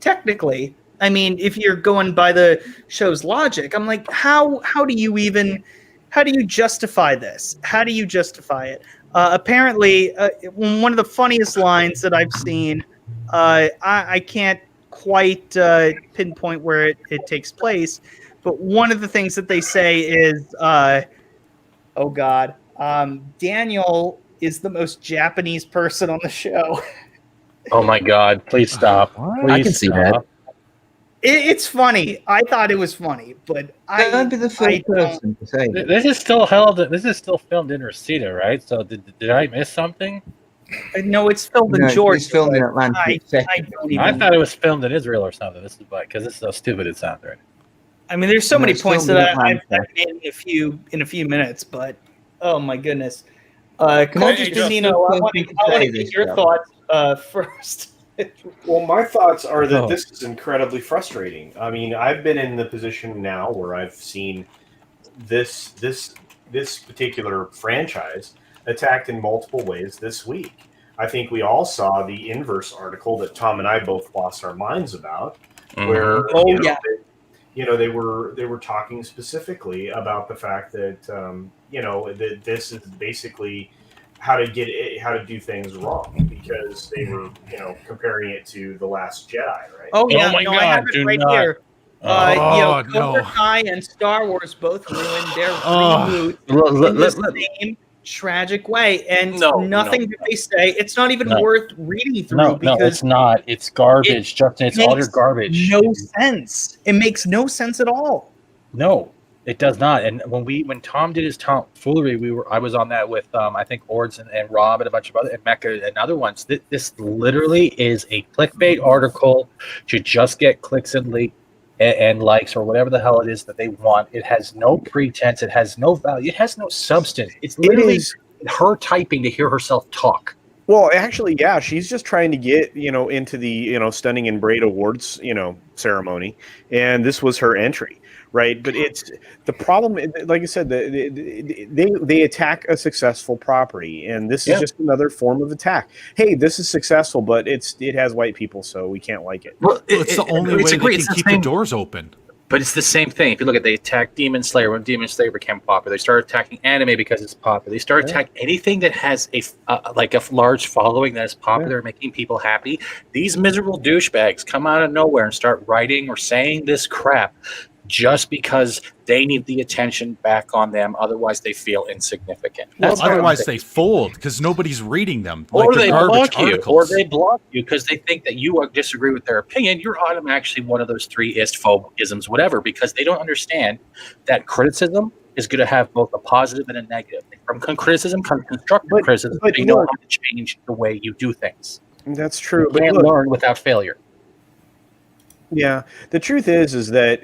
technically. I mean, if you're going by the show's logic, I'm like, how do you justify this? How do you justify it? Apparently, one of the funniest lines that I've seen, I can't quite pinpoint where it takes place, but one of the things that they say is, oh God, Daniel is the most Japanese person on the show. Oh my God! Please stop. Please I can see that. It's funny. I thought it was funny, but I'd be the first person to say that. This is still held. This is still filmed in Reseda, right? So did I miss something? No, it's filmed in Georgia. It's filmed in Atlantic. I thought it was filmed in Israel or something. This is because this is how stupid it sounds, right? I mean, there's so many it's points filmed that in I've Atlanta. made in a few minutes, but oh my goodness. Coach Hey, Casino, I want to get your thoughts first. Well, my thoughts are that this is incredibly frustrating. I mean, I've been in the position now where I've seen this particular franchise attacked in multiple ways this week. I think we all saw the inverse article that Tom and I both lost our minds about, where they were talking specifically about the fact that that this is basically how to do things wrong, because they were comparing it to The Last Jedi, right? Oh yeah, Oh my God, I have it right here. Cobra no. Kai and Star Wars both ruined their reboot in the same tragic way, and nothing that they say. It's not even worth reading through because no, it's not. It's garbage, Justin. It's utter garbage. No sense. It makes no sense at all. No, it does not. And when Tom did his tomfoolery, I was on that with I think Ords and Rob and a bunch of other and Mecca and other ones. This literally is a clickbait article to just get clicks and likes or whatever the hell it is that they want. It has no pretense. It has no value. It has no substance. It's literally her typing to hear herself talk. Well, actually, yeah, she's just trying to get into the Stunning and Braid Awards ceremony, and this was her entry, right? But it's the problem. Like I said, they attack a successful property, and this is just another form of attack. Hey, this is successful, but it has white people, so we can't like it. Well, it's the only way they can keep the doors open. But it's the same thing. If you look at, they attacked Demon Slayer when Demon Slayer became popular. They started attacking anime because it's popular. They started attacking anything that has a large following that is popular, making people happy. These miserable douchebags come out of nowhere and start writing or saying this crap just because they need the attention back on them. Otherwise, they feel insignificant. Otherwise, they fold because nobody's reading them. Or they block you. Or they block you because they think that you disagree with their opinion. You're automatically one of those three phobisms, whatever, because they don't understand that criticism is going to have both a positive and a negative. From criticism comes constructive criticism. But you know how to change the way you do things. That's true. You can't learn without failure. Yeah, the truth is that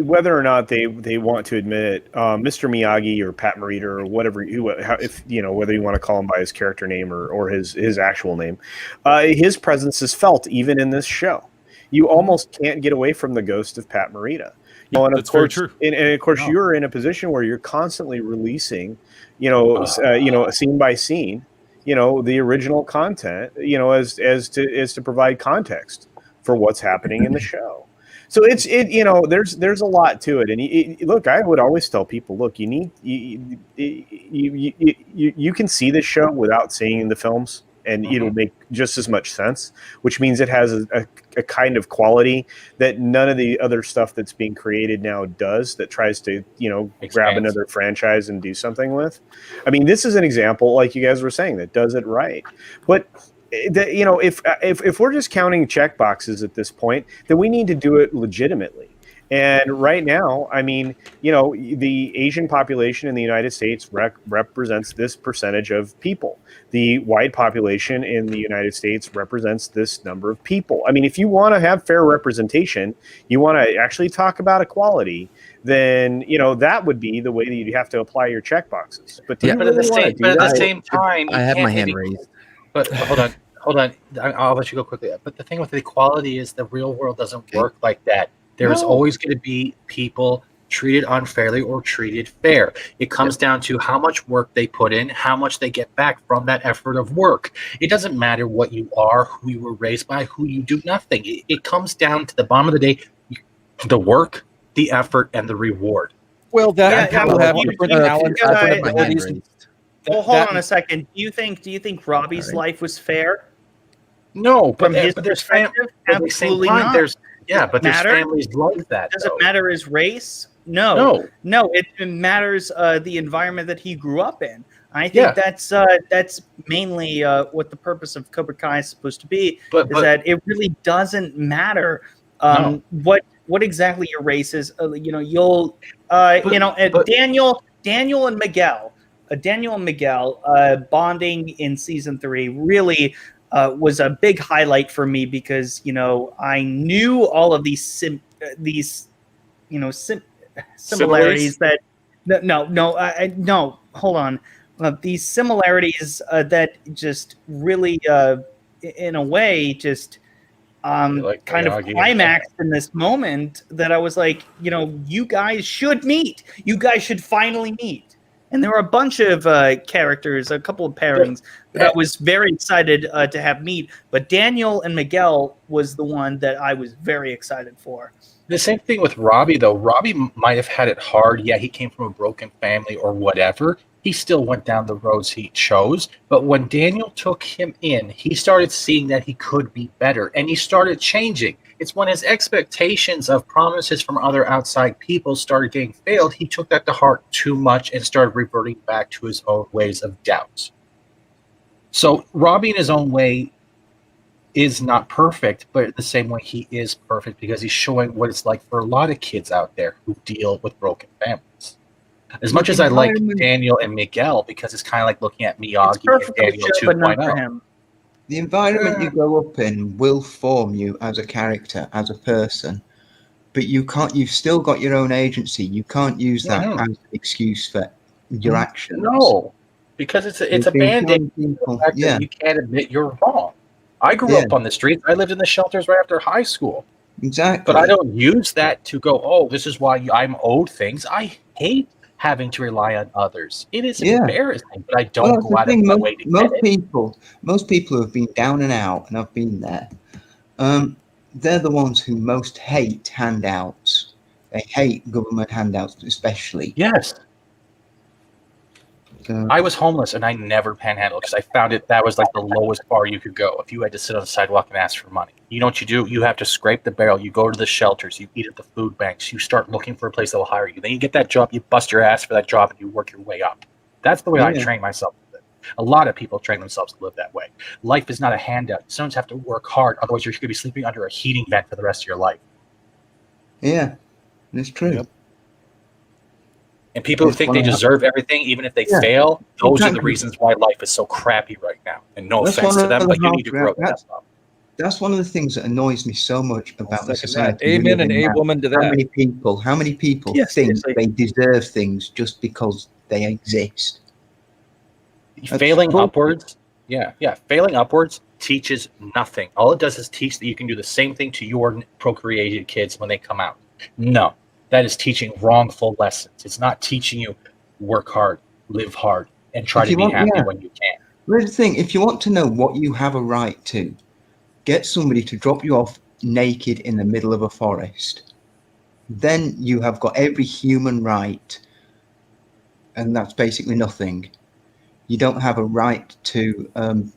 whether or not they want to admit it, Mr. Miyagi or Pat Morita or whatever, if whether you want to call him by his character name or his actual name, his presence is felt even in this show. You almost can't get away from the ghost of Pat Morita. And that's very true. And of course, you're in a position where you're constantly releasing, scene by scene, the original content, as to provide context for what's happening in the show. So there's a lot to it. And look, I would always tell people, look, you can see this show without seeing the films, and it'll make just as much sense, which means it has a kind of quality that none of the other stuff that's being created now does, that tries to, grab another franchise and do something with. I mean, this is an example, like you guys were saying, that does it right. But if we're just counting check boxes at this point, then we need to do it legitimately. And right now, I mean, the Asian population in the United States represents this percentage of people. The white population in the United States represents this number of people. I mean, if you want to have fair representation, you want to actually talk about equality, then that would be the way that you have to apply your check boxes. But at the same time, I have my hand raised. But hold on. I'll let you go quickly. But the thing with equality is the real world doesn't work like that. There's always going to be people treated unfairly or treated fair. It comes down to how much work they put in, how much they get back from that effort of work. It doesn't matter what you are, who you were raised by, who you do nothing. It comes down to the bottom of the day, the work, the effort, and the reward. Well, that people have different abilities. Well, hold on a second. Do you think Robbie's life was fair? No, from but his there's perspective, absolutely not. There's families like that. Does it matter his race? No. It matters the environment that he grew up in. I think that's mainly what the purpose of Cobra Kai is supposed to be. Is that it really doesn't matter what exactly your race is. Daniel and Miguel. Daniel and Miguel bonding in season 3 really was a big highlight for me because I knew all of these similarities that hold on, these similarities that just really in a way just kind of climaxed in this moment that I was like, you guys should meet. You guys should finally meet. And there were a bunch of characters, a couple of pairings that I was very excited to have meet. But Daniel and Miguel was the one that I was very excited for. The same thing with Robbie, though. Robbie might have had it hard. Yeah, he came from a broken family or whatever. He still went down the roads he chose. But when Daniel took him in, he started seeing that he could be better. And he started changing. It's when his expectations of promises from other outside people started getting failed, he took that to heart too much and started reverting back to his own ways of doubt. So Robbie in his own way is not perfect, but the same way he is perfect because he's showing what it's like for a lot of kids out there who deal with broken families. As much as I like Daniel and Miguel, because it's kind of like looking at Miyagi and Daniel 2.0. The environment you grow up in will form you as a character, as a person, but you've still got your own agency. You can't use that as an excuse for your actions. No, because it's a band-aid. You can't admit you're wrong. I grew up on the streets. I lived in the shelters right after high school. Exactly. But I don't use that to go, oh, this is why I'm owed things. I hate having to rely on others. It is embarrassing, but I don't go out of my way to get it. Most people who have been down and out, and I've been there, they're the ones who most hate handouts. They hate government handouts, especially. Yes. I was homeless and I never panhandled because I found that was like the lowest bar you could go if you had to sit on the sidewalk and ask for money. You know what you do? You have to scrape the barrel. You go to the shelters. You eat at the food banks. You start looking for a place that will hire you. Then you get that job. You bust your ass for that job and you work your way up. That's the way I train myself to live. A lot of people train themselves to live that way. Life is not a handout. You sometimes have to work hard. Otherwise, you're going to be sleeping under a heating vent for the rest of your life. Yeah, that's true. Yep. And people who think they deserve everything, even if they fail, those are the reasons why life is so crappy right now. And no offense to them, but you need to grow that stuff. That's one of the things that annoys me so much about the society. Amen and a woman to that. How many people Yes, think seriously. they deserve things just because they exist? Failing upwards, failing upwards teaches nothing. All it does is teach that you can do the same thing to your procreated kids when they come out. No, that is teaching wrongful lessons. It's not teaching you work hard, live hard, and try to be happy when you can. Here's the thing: if you want to know what you have a right to, get somebody to drop you off naked in the middle of a forest. Then you have got every human right, and that's basically nothing. You don't have a right to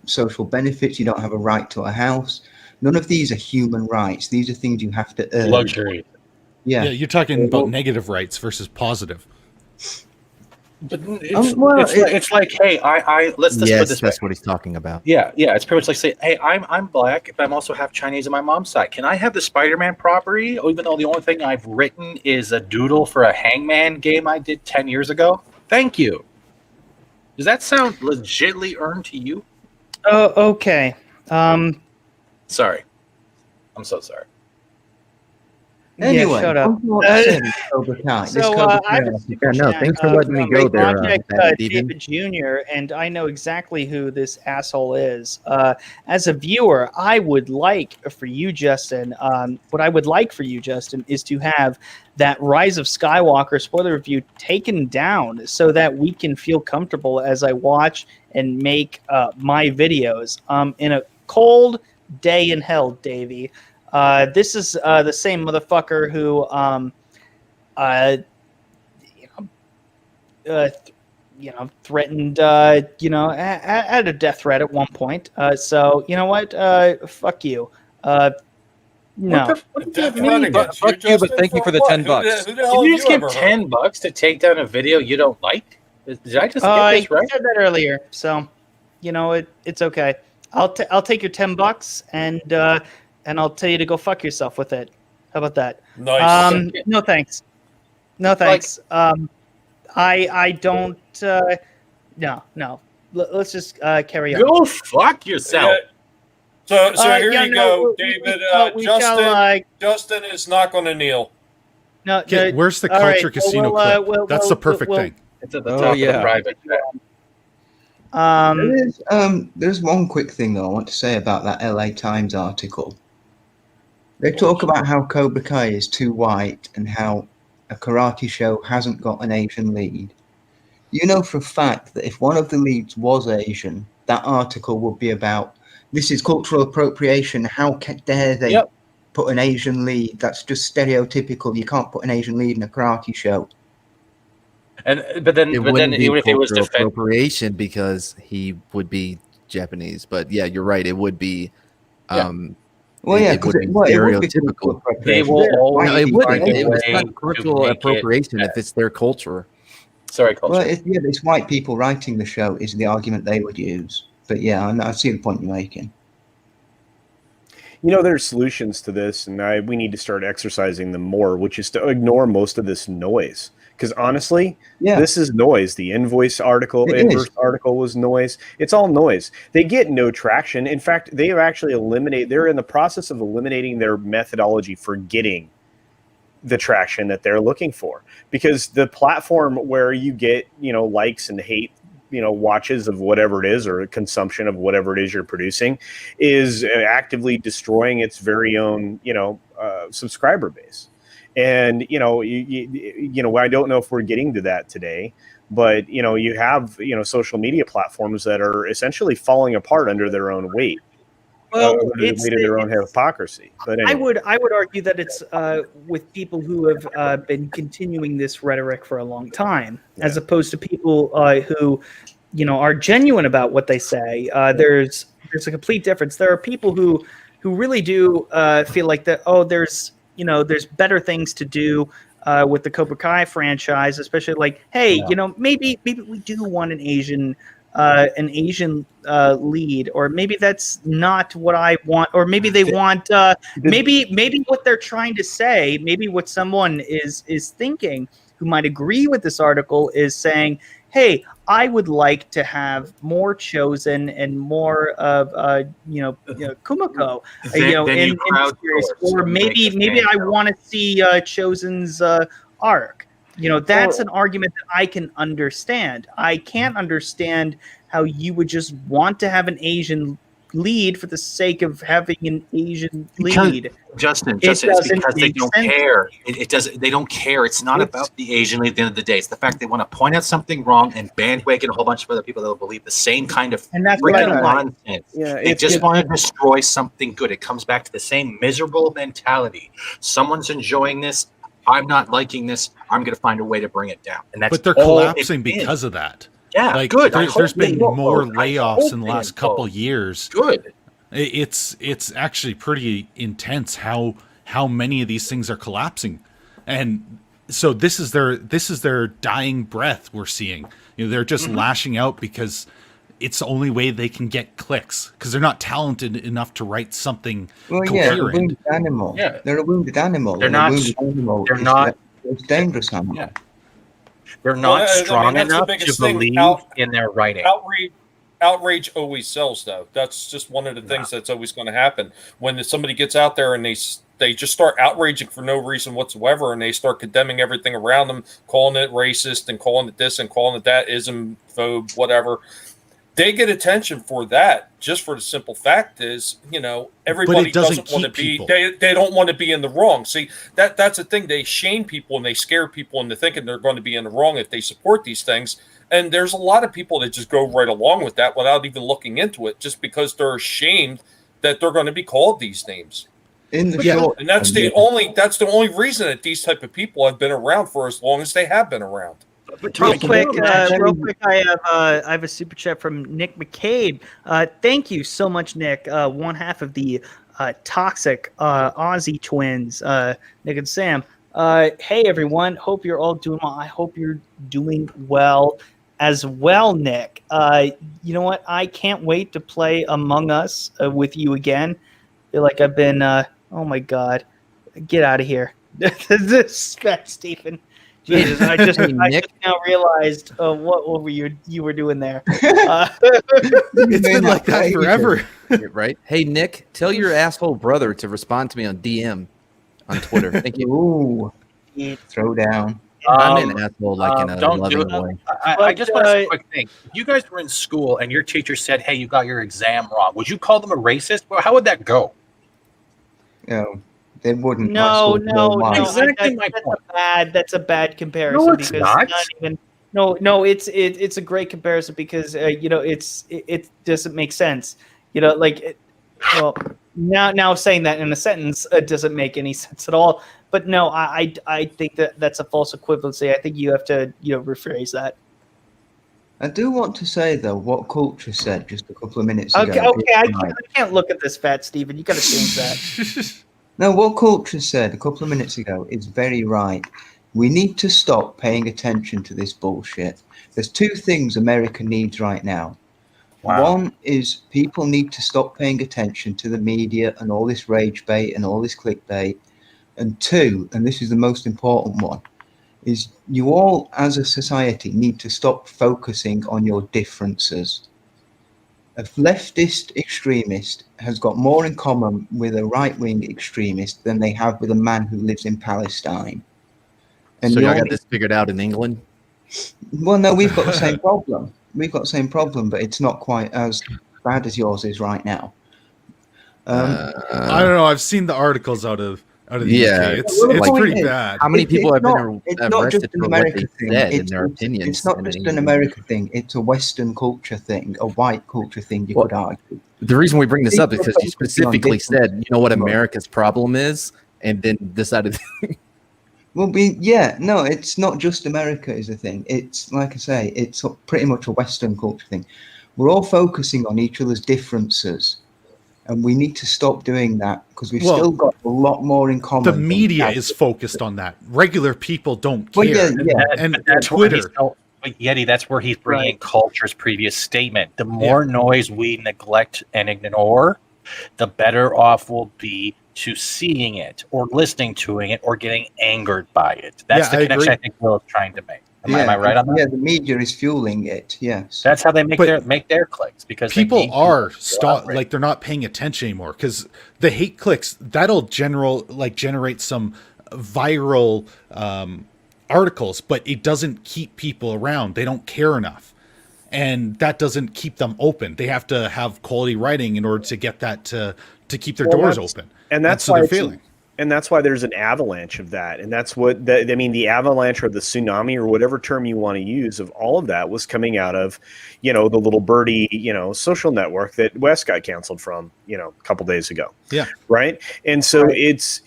social benefits. You don't have a right to a house. None of these are human rights. These are things you have to earn. Luxury. Yeah, you're talking about negative rights versus positive. But it's like, hey, let's just put this that's way. what he's talking about. Yeah, it's pretty much like saying, hey, I'm black, but I'm also half Chinese on my mom's side. Can I have the Spider-Man property, even though the only thing I've written is a doodle for a Hangman game I did 10 years ago? Thank you. Does that sound legitly earned to you? Oh, okay. Sorry. I'm so sorry. Anyway, shut up. Cobra Kai. So I have a super no, chat, thanks for letting me go there, Project Steven. David Jr., and I know exactly who this asshole is. As a viewer, I would like for you, Justin, is to have that Rise of Skywalker spoiler review taken down so that we can feel comfortable as I watch and make my videos. In a cold day in hell, Davey. This is the same motherfucker who, threatened, had a death threat at one point. So you know what? Fuck you. No. What does that mean? Fuck you, but thank you for the $10. Did you just give $10 to take down a video you don't like? Did I just get this right? I said that earlier, so it's okay. I'll take your $10 and I'll tell you to go fuck yourself with it. How about that? Nice. No thanks. No thanks. I don't. No. Let's just carry on. Go fuck yourself. So here yeah, you no, go, David. we Justin is not going to kneel. No, okay, where's the Culture Casino clip? That's the perfect thing. It's at the top of the private chat. There's one quick thing though I want to say about that LA Times article. They talk about how Cobra Kai is too white and how a karate show hasn't got an Asian lead. You know for a fact that if one of the leads was Asian, that article would be about, this is cultural appropriation, how dare they put an Asian lead? That's just stereotypical. You can't put an Asian lead in a karate show. But then even if it was appropriation because he would be Japanese, but yeah, you're right. It would be. Well, yeah, it would be stereotypical. They will always it's not cultural appropriation if it's their culture. Sorry, culture. Well, it's white people writing the show is the argument they would use. But yeah, I see the point you're making. There's solutions to this, and we need to start exercising them more, which is to ignore most of this noise. Because honestly, this is noise. The Invoice article, article was noise. It's all noise. They get no traction. In fact, they have actually they're in the process of eliminating their methodology for getting the traction that they're looking for. Because the platform where you get, likes and hate, watches of whatever it is or consumption of whatever it is you're producing is actively destroying its very own, subscriber base. And, I don't know if we're getting to that today, but, you have, social media platforms that are essentially falling apart under their own weight. Well, it's their own hypocrisy. But anyway. I would argue that it's with people who have been continuing this rhetoric for a long time, as opposed to people who, are genuine about what they say. There's a complete difference. There are people who really do feel like that. Oh, there's better things to do with the Cobra Kai franchise, especially like, hey, maybe we do want an Asian lead, or maybe that's not what I want, or maybe they want maybe what they're trying to say, maybe what someone is thinking who might agree with this article is saying, hey, I would like to have more Chosen and more of Kumiko, in the series, or maybe I want to see Chosen's arc. That's an argument that I can understand. I can't understand how you would just want to have an Asian lead for the sake of having an Asian lead. Justin, it's because they don't care. It doesn't. They don't care. It's not about the Asian lead at the end of the day. It's the fact they want to point out something wrong and bandwagon a whole bunch of other people that will believe the same kind of freaking nonsense. They just want to destroy something good. It comes back to the same miserable mentality. Someone's enjoying this. I'm not liking this. I'm going to find a way to bring it down. And that's but they're collapsing because of that. Yeah, good. There's been more layoffs in the last couple years. Good. It's actually pretty intense how many of these things are collapsing, and so this is their dying breath. We're seeing, they're just lashing out because it's the only way they can get clicks because they're not talented enough to write something coherent. They're a wounded animal. Yeah. They're a wounded animal. They're not. They're not. It's dangerous animal. Yeah. They're not strong enough to believe in their writing. Outrage always sells, though. That's just one of the things that's always going to happen. When somebody gets out there and they just start outraging for no reason whatsoever, and they start condemning everything around them, calling it racist and calling it this and calling it that, ismphobe, whatever. They get attention for that, just for the simple fact is, everybody doesn't want to be, they don't want to be in the wrong. See, that's the thing. They shame people and they scare people into thinking they're going to be in the wrong if they support these things. And there's a lot of people that just go right along with that without even looking into it, just because they're ashamed that they're going to be called these names. And that's the only reason that these type of people have been around for as long as they have been around. Real quick, I have a super chat from Nick McCabe. Thank you so much, Nick. One half of the toxic Aussie twins, Nick and Sam. Hey everyone, hope you're all doing well. I hope you're doing well as well, Nick. You know what? I can't wait to play Among Us with you again. I feel like I've been. Oh my god, get out of here! This Stephen. Jesus, I just now realized what you were doing there. It's been like that forever, right? Hey Nick, tell your asshole brother to respond to me on DM on Twitter. Thank you. Ooh, throw down. I'm an asshole, like in a loving way. I just want to say a quick thing. If you guys were in school and your teacher said, "Hey, you got your exam wrong," would you call them a racist? Well, how would that go? They wouldn't. No. Exactly my point. That's a bad comparison. No, it's not. No, it's a great comparison because it doesn't make sense. Now saying that in a sentence doesn't make any sense at all. But no, I think that's a false equivalency. I think you have to rephrase that. I do want to say though what Culture said just a couple of minutes ago. Okay, I can't look at this, Fat Steven. You got to change that. No, what Culture said a couple of minutes ago is very right. We need to stop paying attention to this bullshit. There's two things America needs right now. Wow. One is people need to stop paying attention to the media and all this rage bait and all this clickbait. And two, and this is the most important one, is you all as a society need to stop focusing on your differences. A leftist extremist has got more in common with a right-wing extremist than they have with a man who lives in Palestine. And so y'all got this figured out in England? Well, no, we've got the same problem. We've got the same problem, but it's not quite as bad as yours is right now. I don't know. I've seen the articles out of the UK. It's pretty bad. How many people have been arrested for what they said in their opinions? It's not just an American thing. It's a Western culture thing, a white culture thing, you could argue. The reason we bring this up is because you specifically said, you know what America's problem is, and then decided... Well, it's not just America is the thing. It's, like I say, it's pretty much a Western culture thing. We're all focusing on each other's differences. And we need to stop doing that because we've still got a lot more in common. The media is focused on that. Regular people don't care. And that's Twitter. But Yeti, that's where he's bringing Culture's previous statement. The more noise we neglect and ignore, the better off we'll be to seeing it or listening to it or getting angered by it. That's the connection I think Will is trying to make. Am I right on that? Yeah, the media is fueling it. Yes, That's how they make But their clicks, because they people need are to like they're not paying attention anymore, because the hate clicks that'll generate some viral articles, but it doesn't keep people around. They don't care enough, and that doesn't keep them open. They have to have quality writing in order to get that to keep their doors open, and that's so why they're failing. And that's why there's an avalanche of that. And that's what the avalanche or the tsunami or whatever term you want to use of all of that was coming out of, the little birdie, social network that Wes got canceled from, a couple days ago. Yeah. Right. And so that's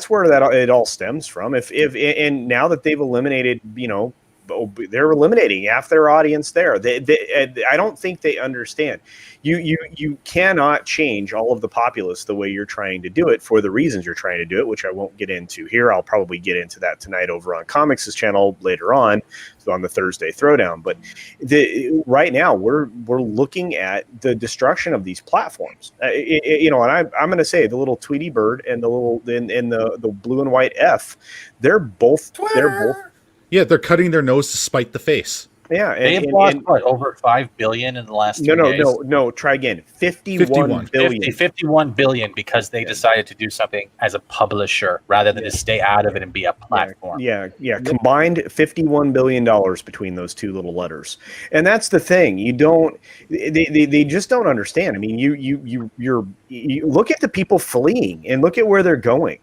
where it all stems from. And now that they've eliminated, they're eliminating half their audience there. I don't think they understand. You cannot change all of the populace the way you're trying to do it for the reasons you're trying to do it, which I won't get into here. I'll probably get into that tonight over on Comics' channel later on, so on the Thursday Throwdown. But right now we're looking at the destruction of these platforms. And I'm going to say the little Tweety bird and the little and the blue and white F, they're both. Yeah, they're cutting their nose to spite the face. Yeah, They've lost over $5 billion in the last 2 days. No. Try again. 51 billion. 51 billion because they decided to do something as a publisher rather than to stay out of it and be a platform. Yeah. Combined $51 billion between those two little letters, and that's the thing. They just don't understand. I mean, you look at the people fleeing and look at where they're going.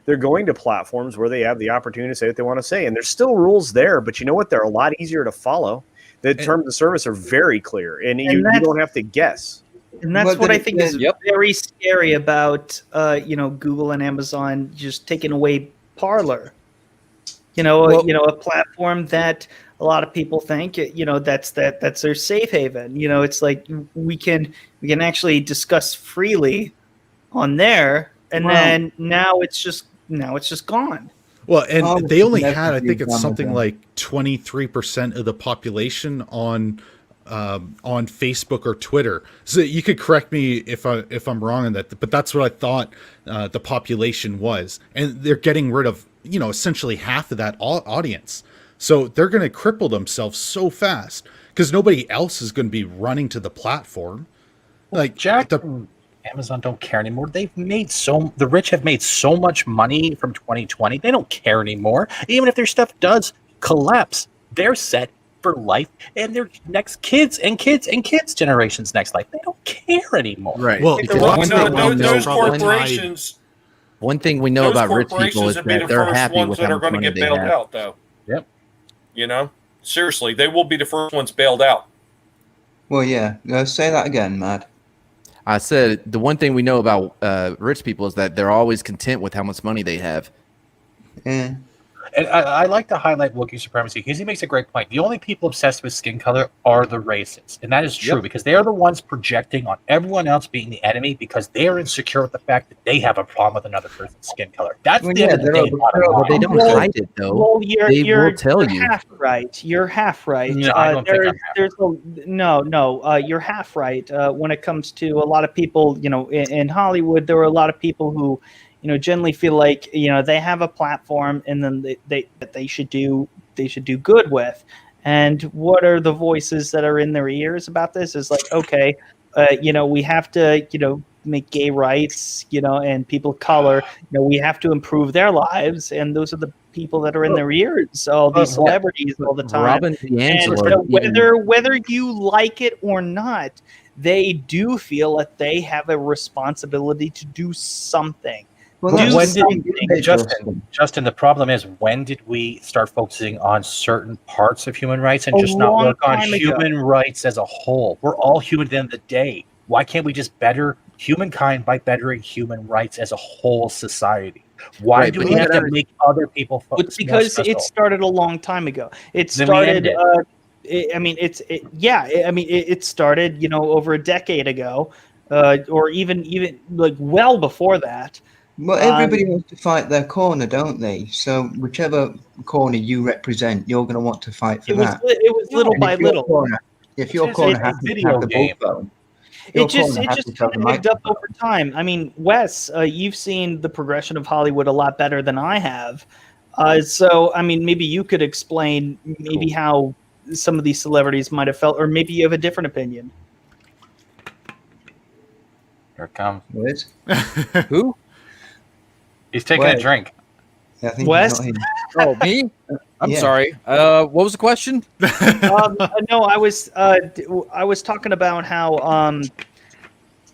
They're going to platforms where they have the opportunity to say what they want to say. And there's still rules there, but you know what? They're a lot easier to follow. The terms of service are very clear, and you don't have to guess. And that's what I think is very scary about, Google and Amazon just taking away Parler. A platform that a lot of people think, that's their safe haven. It's like we can actually discuss freely on there, and then now it's just gone. Well, and they only had, I think it's something like 23% of the population on Facebook or Twitter. So you could correct me if I'm wrong on that, but that's what I thought the population was. And they're getting rid of, essentially half of that audience. So they're going to cripple themselves so fast because nobody else is going to be running to the platform. Like Amazon don't care anymore. The rich have made so much money from 2020. They don't care anymore. Even if their stuff does collapse, they're set for life and their next kids and kids and kids generations next life. They don't care anymore. Right. Well, those corporations. One thing we know about rich people is that they're happy with how much money they have. Out, though. Yep. Seriously, they will be the first ones bailed out. Well, yeah. Say that again, Matt. I said the one thing we know about rich people is that they're always content with how much money they have. Yeah. And I like to highlight Wookiee supremacy because he makes a great point. The only people obsessed with skin color are the racists. And that is true because they are the ones projecting on everyone else being the enemy because they are insecure with the fact that they have a problem with another person's skin color. That's the end of the day. But they don't hide it, though. Well, they will tell you. Half right. You're half right. No, I don't think you're half right. When it comes to a lot of people, in Hollywood, there are a lot of people who generally feel like they have a platform and then they should do good with. And what are the voices that are in their ears about this? Is like, okay, we have to make gay rights, and people of color, we have to improve their lives, and those are the people that are in their ears, all these celebrities all the time. And so whether you like it or not, they do feel that they have a responsibility to do something. Well, Justin, the problem is, when did we start focusing on certain parts of human rights and just not work on human rights as a whole? We're all human at the end of the day. Why can't we just better humankind by bettering human rights as a whole society? Why do we have to make other people focus? It's because it started a long time ago. It started. It started over a decade ago, or even like well before that. Well, everybody wants to fight their corner, don't they? So whichever corner you represent, you're going to want to fight for that. It was little by little. If your corner has to have the bullphone, it just kind of moved up over time. I mean, Wes, you've seen the progression of Hollywood a lot better than I have. So, I mean, maybe you could explain maybe how some of these celebrities might have felt, or maybe you have a different opinion. Here it comes. Wes? Who? He's taking a drink. I think Wes? he's not Oh, me? I'm Yeah. sorry. What was the question? No, I was talking about how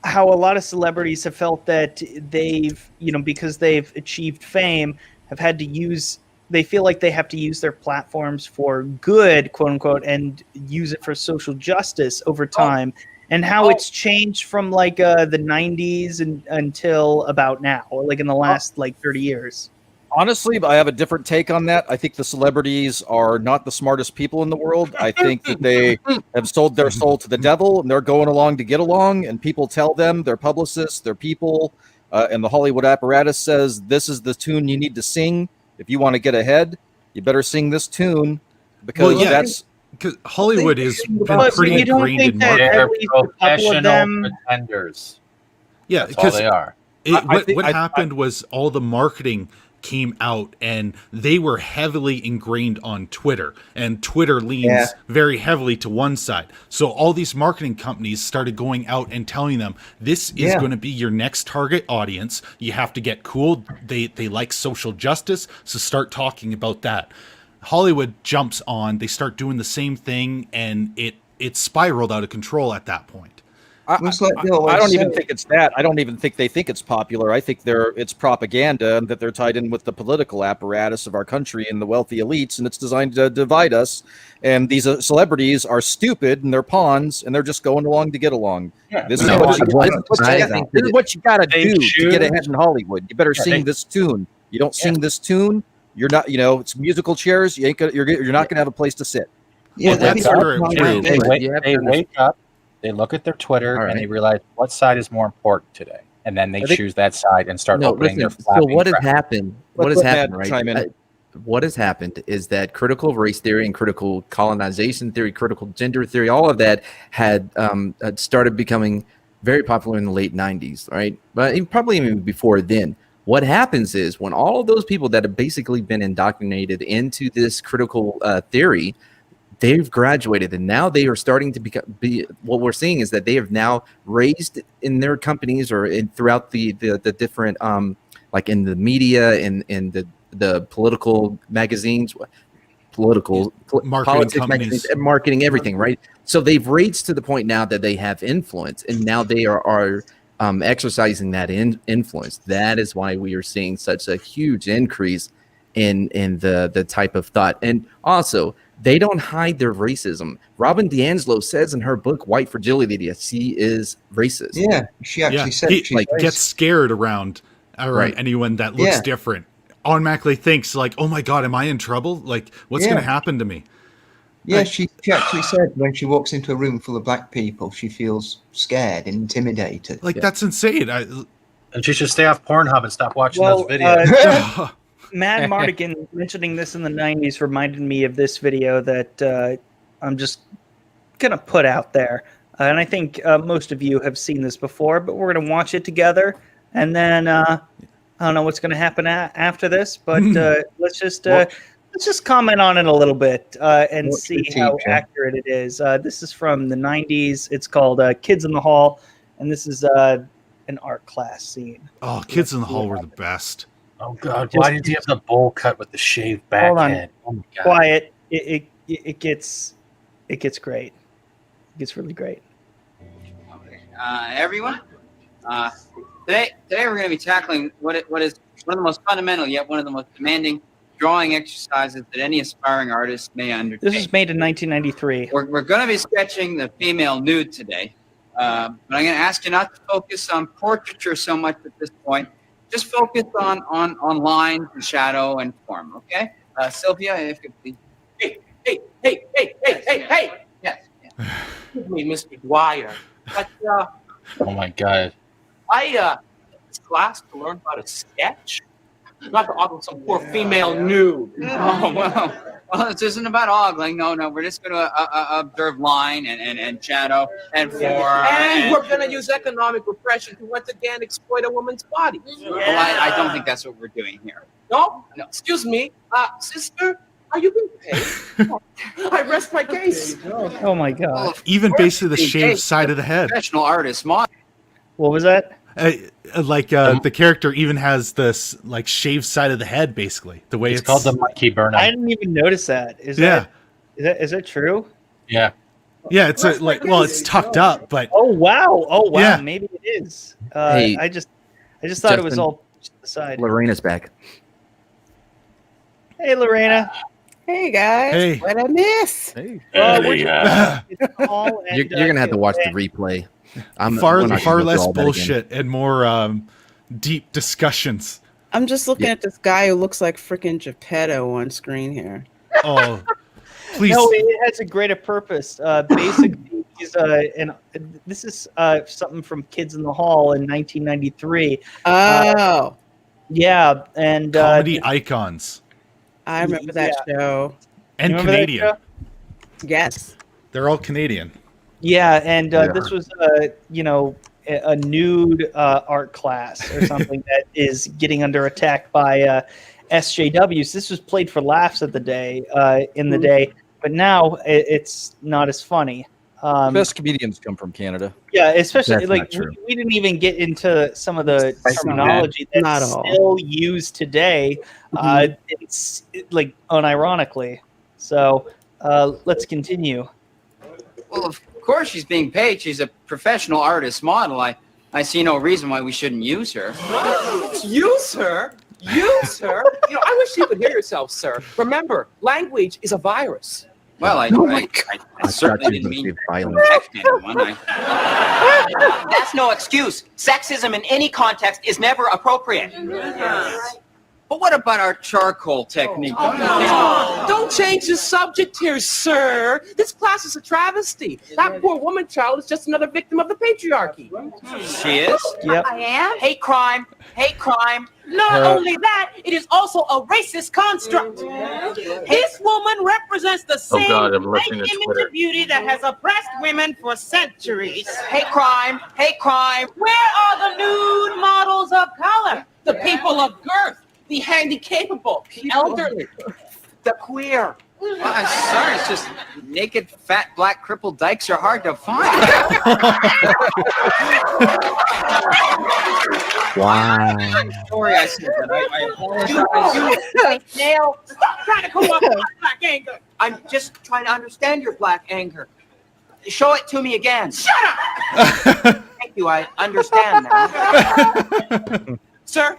a lot of celebrities have felt that they've, because they've achieved fame, have had to use. They feel like they have to use their platforms for good, quote unquote, and use it for social justice over time. And how it's changed from like the 90s until about now, or like in the last like 30 years. Honestly, I have a different take on that. I think the celebrities are not the smartest people in the world. I think that they have sold their soul to the devil, and they're going along to get along. And people tell them, their publicists, their people, and the Hollywood apparatus says, this is the tune you need to sing. If you want to get ahead, you better sing this tune, because that's... Because Hollywood has been pretty you don't ingrained think in that marketing. at least a couple of Professional them, pretenders. Yeah, That's all because they are. What happened was all the marketing came out, and they were heavily ingrained on Twitter, and Twitter leans very heavily to one side. So all these marketing companies started going out and telling them, this is going to be your next target audience. You have to get cool. They like social justice, so start talking about that. Hollywood jumps on, they start doing the same thing, and it spiraled out of control at that point. I don't even think it's that. I don't even think they think it's popular. I think it's propaganda, and that they're tied in with the political apparatus of our country and the wealthy elites, and it's designed to divide us. And these celebrities are stupid, and they're pawns, and they're just going along to get along. Yeah. This is what you got to do to get ahead in Hollywood. You better sing this tune. You don't sing this tune, you're not. It's musical chairs. You're not gonna have a place to sit. Yeah, that's true. They wake up. They look at their Twitter and they realize what side is more important today, and then they choose that side and start opening their. So what has happened? What has happened? Right. What has happened is that critical race theory and critical colonization theory, critical gender theory, all of that had started becoming very popular in the late 90s, right? But probably even before then. What happens is when all of those people that have basically been indoctrinated into this critical theory, they've graduated, and now they are starting to be. What we're seeing is that they have now raised in their companies or throughout the different, like in the media and in the political magazines, politics magazines, and marketing, everything, right? So they've raised to the point now that they have influence, and now they are exercising that influence. That is why we are seeing such a huge increase in the type of thought. And also, they don't hide their racism. Robin DiAngelo says in her book White Fragility that she is racist. Yeah, she actually said he gets scared around anyone that looks different. Automatically thinks like, oh my God, am I in trouble? Like, what's going to happen to me? Yeah, she actually said when she walks into a room full of black people, she feels scared and intimidated. Like, that's insane. And she should stay off Pornhub and stop watching those videos. Madmartigan mentioning this in the 90s reminded me of this video that I'm just going to put out there. And I think most of you have seen this before, but we're going to watch it together. And then I don't know what's going to happen after this, but let's just comment on it a little bit and see how accurate it is. This is from the 90s. It's called Kids in the Hall, and this is an art class scene. Oh, Kids in the Hall were the best. Oh God! Why did you have the bowl cut with the shaved back head? Oh my God! Quiet. It gets great. It gets really great. Everyone, today we're going to be tackling what is one of the most fundamental yet one of the most demanding drawing exercises that any aspiring artist may undertake. This was made in 1993. We're going to be sketching the female nude today, but I'm going to ask you not to focus on portraiture so much at this point. Just focus on lines and shadow and form, okay? Sylvia, if you please. Hey! Yes. Excuse me, Mr. Dwyer. But, oh my God. I this class to learn how to sketch, not to ogle some poor female nude. Oh, well, this isn't about ogling. No, we're just going to observe line and shadow and form. And we're going to use economic repression to once again exploit a woman's body. Well, I don't think that's what we're doing here. No, excuse me. Sister, are you being paid? I rest my case. Oh my god. Even basically the shaved side of the head. Professional artist model. What was that? The character even has this like shaved side of the head, basically the way it's called the monkey burn. I didn't even notice that. Is that true? Yeah. Yeah, it's it's tucked up, but oh wow, yeah. Maybe it is. Hey, I just thought it was Justin, all to the side. Lorena's back. Hey, Lorena. Hey guys, Hey. what I miss? Hey. You're gonna have to watch the replay. Far we're not gonna go less through all that again. bullshit and more deep discussions. I'm just looking at this guy who looks like freaking Geppetto on screen here. Oh, please. No, it has a greater purpose. Basically, he's and this is something from Kids in the Hall in 1993. Oh, yeah, and Comedy icons I remember that show. and You remember that Canadian. show? Yes. They're all Canadian. Yeah, and this was a nude art class or something that is getting under attack by SJWs. This was played for laughs at the day in the day, but now it's not as funny. Best comedians come from Canada. Yeah, especially That's like not true. we didn't even get into some of the terminology Not that's all. still used today. It's like unironically. So let's continue. Well, of course she's being paid. She's a professional artist model. I see no reason why we shouldn't use her. Use her? Use her? I wish you could hear yourself, sir. Remember, language is a virus. Well, I certainly didn't mean to protect anyone. That's no excuse. Sexism in any context is never appropriate. But what about our charcoal technique? Don't change the subject here, sir. This class is a travesty. That poor woman child is just another victim of the patriarchy. She is? Yep. I am? Hate crime. Hate crime. Not only that, it is also a racist construct. This woman represents the same God, I'm white listening to image Twitter. of beauty that has oppressed women for centuries. Hate crime. Hate crime. Where are the nude models of color? The people of girth, the handicapable, the elderly, the queer. Well, I'm sorry, it's just naked, fat, black, crippled dykes are hard to find. Wow. Sorry, I said that. I apologize. Nail, stop trying to come up with black anger. I'm just trying to understand your black anger. Show it to me again. Shut up! Thank you, I understand now. Sir,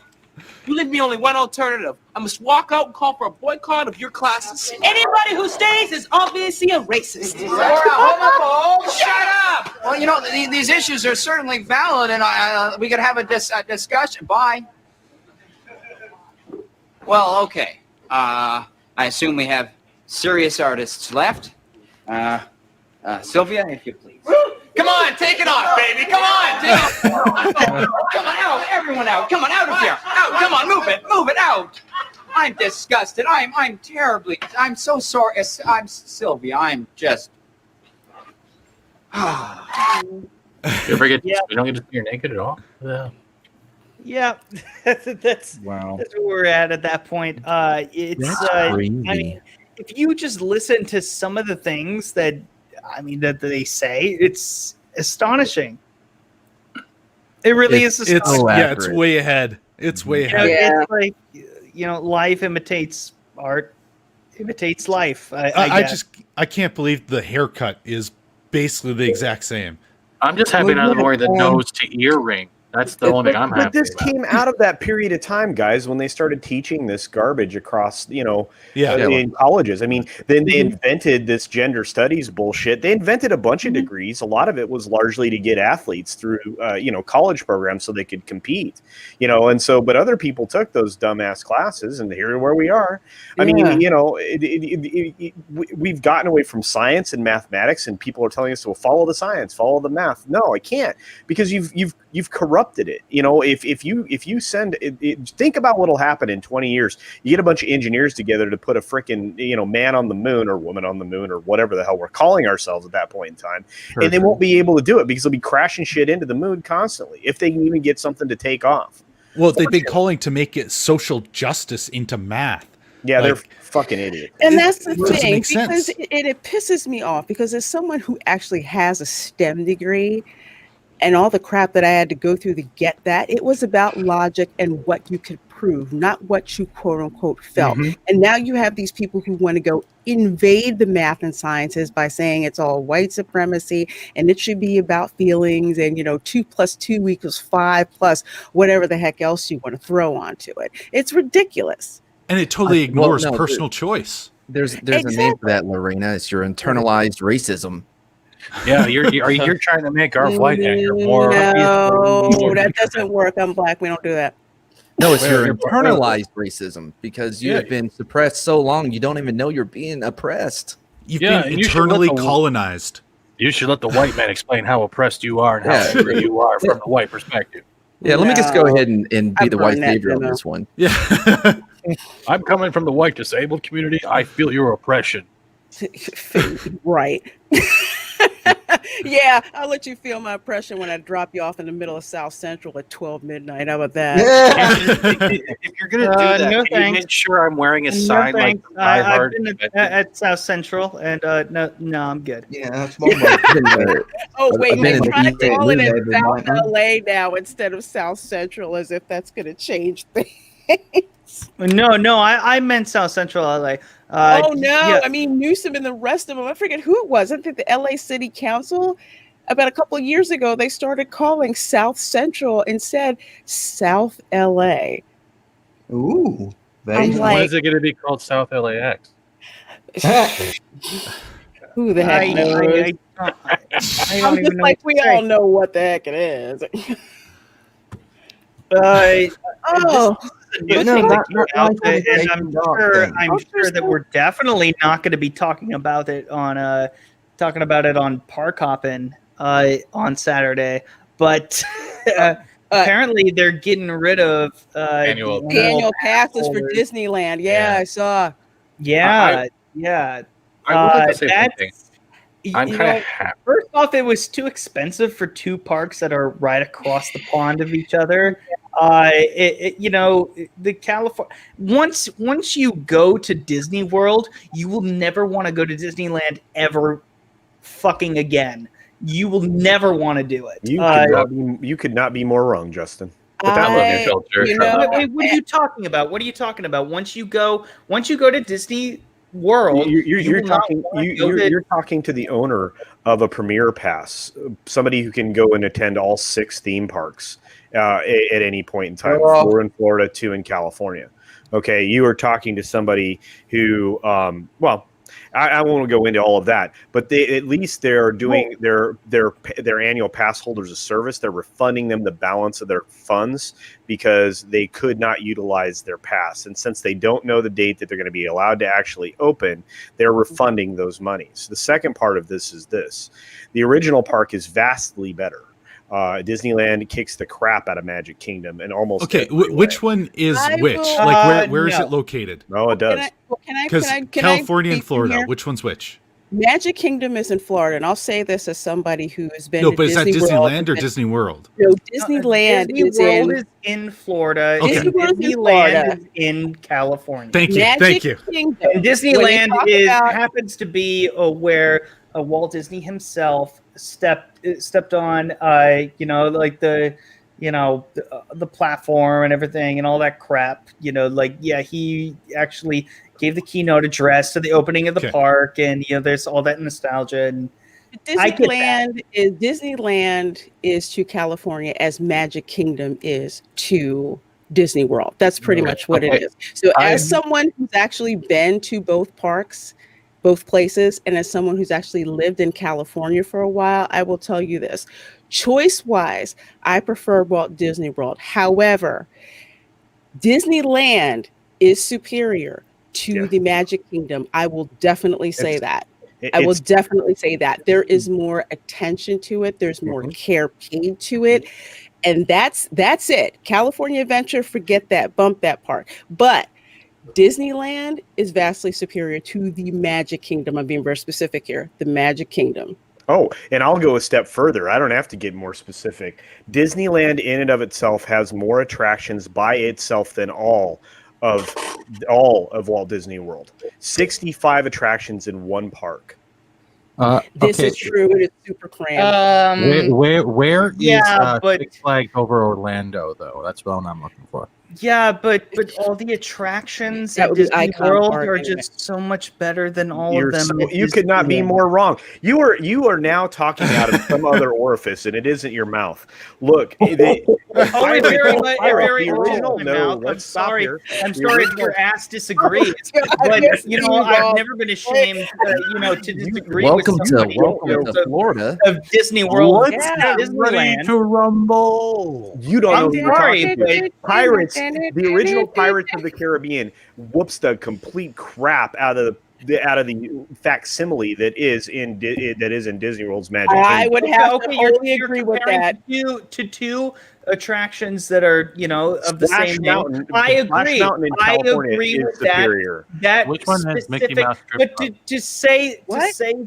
you leave me only one alternative. I must walk out and call for a boycott of your classes. Anybody who stays is obviously a racist. Or a homophobe. Shut up! Well, these issues are certainly valid, and we could have a discussion. Bye. Well, okay. I assume we have serious artists left. Sylvia, if you please. Come on, take it off, baby. Come on, take it off. Come on out, everyone out. Come on, out of here. Out. Come on, move it out. I'm disgusted. I'm terribly. I'm so sorry. I'm Sylvia. I'm just. You ever get? You don't get to see you're naked at all. Yeah. Yeah, that's Wow. that's where we're at that point. It's That's I crazy. mean, if you just listen to some of the things that they say, it's astonishing. It really is astonishing. It's way ahead. It's way ahead. It's like life imitates art, imitates life. I guess. I can't believe the haircut is basically the exact same. I'm just happy not wearing the nose to ear ring. That's the only thing I'm happy But this about. came out of that period of time, guys, when they started teaching this garbage across, in colleges. I mean, then they invented this gender studies bullshit. They invented a bunch of degrees. A lot of it was largely to get athletes through, college programs so they could compete, but other people took those dumbass classes, and here where we are. I mean, we've gotten away from science and mathematics, and people are telling us, well, follow the science, follow the math. No, I can't, because you've corrupted it. If you send it, think about what'll happen in 20 years. You get a bunch of engineers together to put a freaking man on the moon, or woman on the moon, or whatever the hell we're calling ourselves at that point in time, and they won't be able to do it because they'll be crashing shit into the moon constantly if they can even get something to take off. Well, they've been calling to make it social justice into math. Yeah, they're fucking idiots. And that's the doesn't thing, make because sense. it pisses me off, because as someone who actually has a STEM degree and all the crap that I had to go through to get that, it was about logic and what you could prove, not what you quote unquote felt. And now you have these people who want to go invade the math and sciences by saying it's all white supremacy and it should be about feelings and 2 + 2 = 5 plus whatever the heck else you want to throw onto it. It's ridiculous. And it totally ignores no, personal choice. There's a name for that, Lorena. It's your internalized racism. Yeah, you're trying to make our white anger more. No, that doesn't work. I'm black. We don't do that. No, it's your internalized racism, because you have been suppressed so long you don't even know you're being oppressed. You've been internally colonized. You should let the white man explain how oppressed you are and how angry you are from the white perspective. Yeah, let me just go ahead and be the white savior on this one. Yeah. I'm coming from the white disabled community. I feel your oppression. Right. Yeah, I'll let you feel my oppression when I drop you off in the middle of South Central at 12 midnight. How about that? If you're gonna do that, no can you make sure I'm wearing a sign like I've Hard been at South Central, and no, I'm good. Yeah, that's more like Oh wait, I've been they're in trying to the call it in UK South right now. LA now instead of South Central, as if that's going to change things. No, I meant South Central LA. Oh no, yeah. I mean Newsom and the rest of them. I forget who it was. I think the LA City Council, about a couple of years ago, they started calling South Central instead South LA. Ooh, I'm When like, is it going to be called South LAX? who the heck knows? I I'm don't just even know like, what we to say. all know what the heck it is. Oh, But no, and I'm sure that we're definitely not going to be talking about it on Park Hoppin on Saturday. But apparently they're getting rid of annual passes for Disneyland. Yeah, I saw. Yeah. I would like to say one thing. I'm You kind know, of happy. first off, it was too expensive for two parks that are right across the pond of each other. The California. Once you go to Disney World, you will never want to go to Disneyland ever, fucking again. You will never want to do it. You could not be more wrong, Justin. But that Wait, what are you talking about? What are you talking about? Once you go to Disney World, you're talking to the owner of a Premier Pass, somebody who can go and attend all 6 theme parks at any point in time, 4 in Florida, 2 in California. Okay, you are talking to somebody who, I won't go into all of that, but at least they're doing their annual pass holders a service. They're refunding them the balance of their funds because they could not utilize their pass. And since they don't know the date that they're going to be allowed to actually open, they're refunding those monies. The second part of this is this. The original park is vastly better. Disneyland kicks the crap out of Magic Kingdom and almost which one is which? will- Like where is it located? No, it does. Because California and Florida, which one's which? Magic Kingdom is in Florida, and I'll say this as somebody who has been. No, to but is that Disney World Disneyland or Disney World? No, Disneyland Disney World is in Florida. Okay. And Disneyland is in California. Thank you. Thank you. Kingdom, And when Disneyland they talk about- happens to be where Walt Disney himself stepped on, the platform and everything and all that crap. He actually gave the keynote address to the opening of the park, and there's all that nostalgia. And Disneyland is to California as Magic Kingdom is to Disney World. That's pretty much what it is. So as someone who's actually been to both parks, both places, and as someone who's actually lived in California for a while, I will tell you this. Choice-wise, I prefer Walt Disney World. However, Disneyland is superior to the Magic Kingdom. I will definitely say that. I will definitely say that. There is more attention to it. There's more care paid to it. And that's it. California Adventure, forget that. Bump that part. But Disneyland is vastly superior to the Magic Kingdom. I'm being very specific here. The Magic Kingdom. Oh, and I'll go a step further. I don't have to get more specific. Disneyland in and of itself has more attractions by itself than all of Walt Disney World. 65 attractions in one park. This is true. It is super cramped. Where yeah, is but Six Flags over Orlando though? That's what I'm looking for. yeah, but all the attractions That at would be Disney Icon World Park are anyway. just so much better than all of them. You could not be more wrong. You are now talking out of some other orifice, and it isn't your mouth. Look, only very the original. original No, mouth. I'm let's stop sorry. here. I'm The sorry if original- your ass disagrees, but you know I've never been ashamed, to disagree Welcome with to somebody Florida. of Disney World. Let's and get ready Disneyland. to rumble. You don't know I'm who you're sorry, talking to. Pirates, the original Pirates of the Caribbean, whoops the complete crap out of the facsimile that is in Disney World's Magic Kingdom. I would have to you're only agree with that. to two attractions that are of the Splash same Mountain- name. I Splash agree. Mountain in I California agree is with superior. that. Which one has Mickey specific, Mouse Strip but to say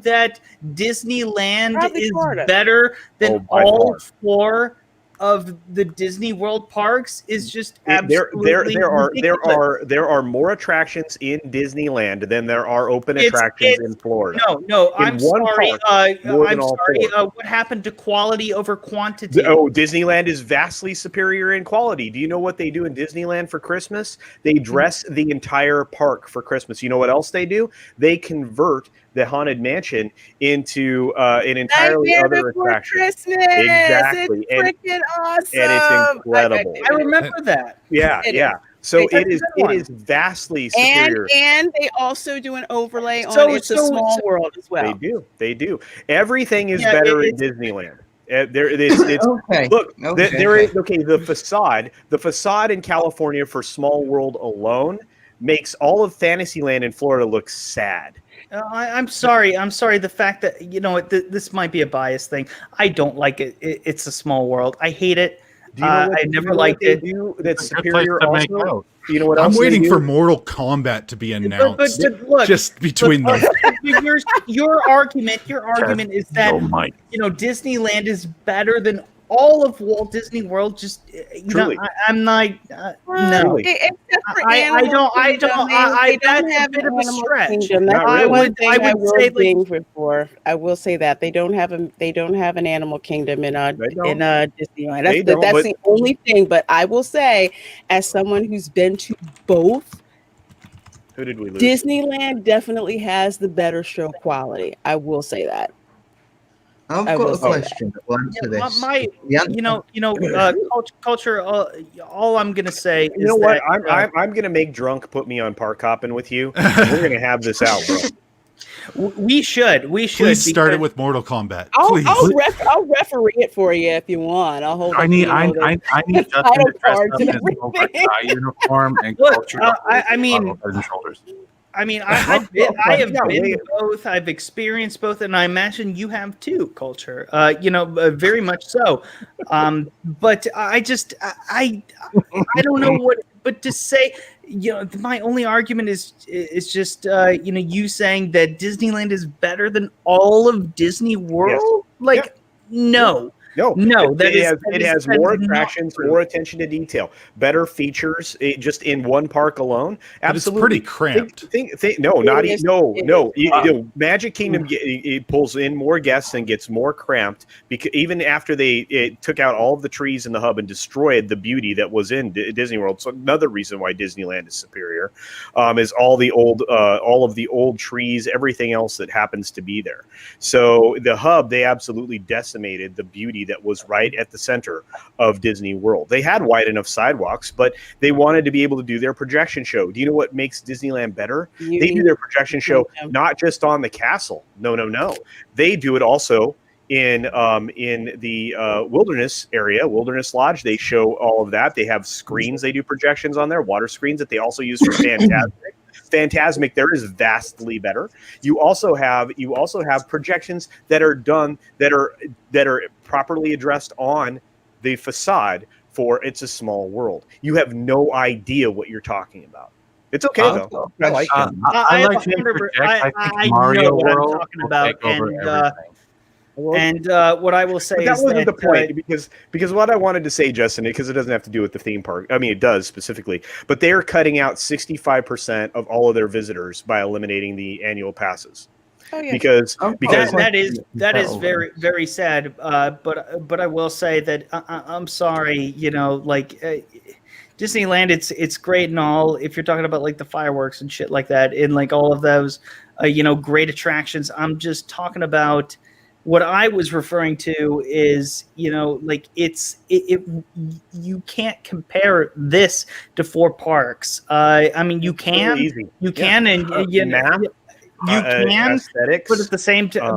that Disneyland Probably is Florida. better than by all far. four of the Disney World parks is just absolutely ridiculous. There are more attractions in Disneyland than there are open attractions in Florida. No, In I'm one sorry. park, more than I'm all sorry. four. What happened to quality over quantity? Disneyland is vastly superior in quality. Do you know what they do in Disneyland for Christmas? They dress the entire park for Christmas. You know what else they do? They convert the Haunted Mansion into an entirely Nightmare other Before attraction. Christmas. Exactly. It's freaking awesome. And it's incredible. I remember that. Yeah, It yeah. is. So That's it a good is vastly superior. And they also do an overlay on So- It's a so- Small so- World as well. They do. Everything is Yeah, better in it's- Disneyland. It's Okay. look. Okay. There is the facade in California for Small World alone makes all of Fantasyland in Florida look sad. I'm sorry. The fact that this might be a bias thing. I don't like it. It's a Small World. I hate it. Do you know what, I do you never know what liked they it. do that's It's a good place superior to make also? out. You know what I'm else they waiting do? for Mortal Kombat to be announced. But look, just between them. Your argument is that Disneyland is better than all of Walt Disney World. Just Truly. I'm not. No, Except for I Animal don't. Kingdom, I they don't that's a have bit an of a Animal stretch. Kingdom. Not That's really. one thing I would say, like- ding for. I will say that they don't have an Animal Kingdom in Disneyland. They don't, That's but- the only thing. But I will say, as someone who's been to both, Who did we lose? Disneyland definitely has the better show quality. I will say that. I've I got will a say question that will answer this. The answer- Culture. All I'm gonna say is You know what? that, I'm gonna make drunk put me on park hopping with you. We're gonna have this out, bro. we should. Please start it because- with Mortal Kombat. I'll Please. I'll referee it for you if you want. I'll hold. I up, need you know, I the need Justin title to dress cards up and in his Cobra everything. Kai uniform and Look, culture. I mean, head and shoulders. I have been both. I've experienced both, and I imagine you have too. Culture, very much so. But I don't know what. But to say, my only argument is just you saying that Disneyland is better than all of Disney World. No. No, it has more attractions, more attention to detail, better features just in one park alone. But it's Absolutely pretty cramped. Magic Kingdom it pulls in more guests and gets more cramped because even after they took out all of the trees in the hub and destroyed the beauty that was in Disney World. So another reason why Disneyland is superior is all of the old trees, everything else that happens to be there. So the hub, they absolutely decimated the beauty that was right at the center of Disney World. They had wide enough sidewalks, but they wanted to be able to do their projection show. Do you know what makes Disneyland better? They do their projection show not just on the castle. No. They do it also in the wilderness area, Wilderness Lodge. They show all of that. They have screens. They do projections on there, water screens that they also use for Fantasmic there is vastly better. You also have projections that are done that are properly addressed on the facade for It's a Small World. You have no idea what you're talking about. It's okay though. I like it. I like to project. I think Mario know what I'm World talking will about, take over and everything. And what I will say But that is wasn't that the point, because what I wanted to say, Justin, because it doesn't have to do with the theme park. I mean, it does specifically, but they are cutting out 65% of all of their visitors by eliminating the annual passes. Oh, yeah. Because that is very, very sad. But I will say that I'm sorry. Disneyland, it's great and all. If you're talking about like the fireworks and shit like that, and like all of those, great attractions. I'm just talking about what I was referring to is, like you can't compare this to four parks. I mean, you can, really easy. you can, and math, you can, aesthetics, but at the same time,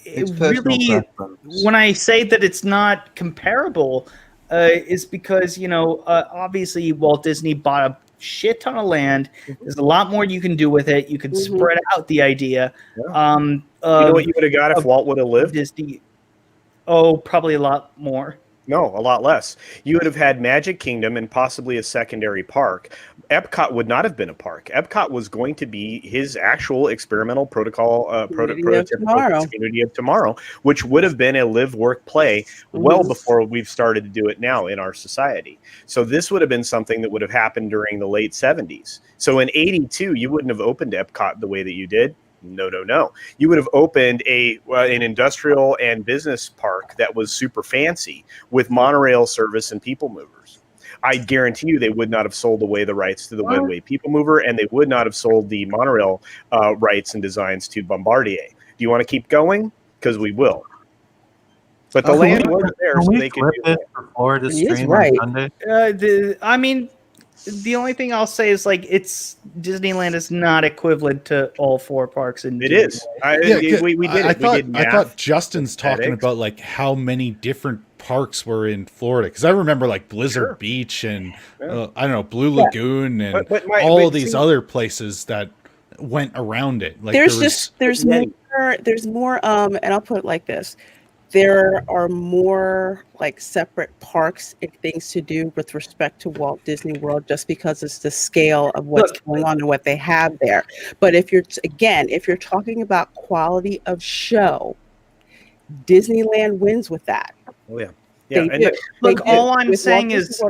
It's personal really, preference. when I say that it's not comparable, is because obviously Walt Disney bought a shit ton of land. There's a lot more you can do with it. You can spread out the idea. You know what you would have got if Walt would have lived? Disney. Oh, probably a lot more. No, a lot less. You would have had Magic Kingdom and possibly a secondary park. Epcot would not have been a park. Epcot was going to be his actual experimental prototypical Community of Tomorrow, which would have been a live, work, play well before we've started to do it now in our society. So this would have been something that would have happened during the late 70s. So in 82, you wouldn't have opened Epcot the way that you did. No. You would have opened an industrial and business park that was super fancy with monorail service and people movers. I guarantee you they would not have sold away the rights to the one-way people mover, and they would not have sold the monorail rights and designs to Bombardier. Do you want to keep going? Because we will. But the land was there, so they could do it. For Florida He is stream right. on Sunday. The only thing I'll say is Disneyland is not equivalent to all four parks. It is. We did it. I thought Justin's talking about like how many different parks were in Florida, because I remember like Blizzard Beach and I don't know, Blue Lagoon and all these other places that went around it. Like there's more. And I'll put it like this. There are more like separate parks and things to do with respect to Walt Disney World, just because it's the scale of what's going on and what they have there. But if you're talking about quality of show, Disneyland wins with that. Oh yeah. They do. Look, all I'm saying is,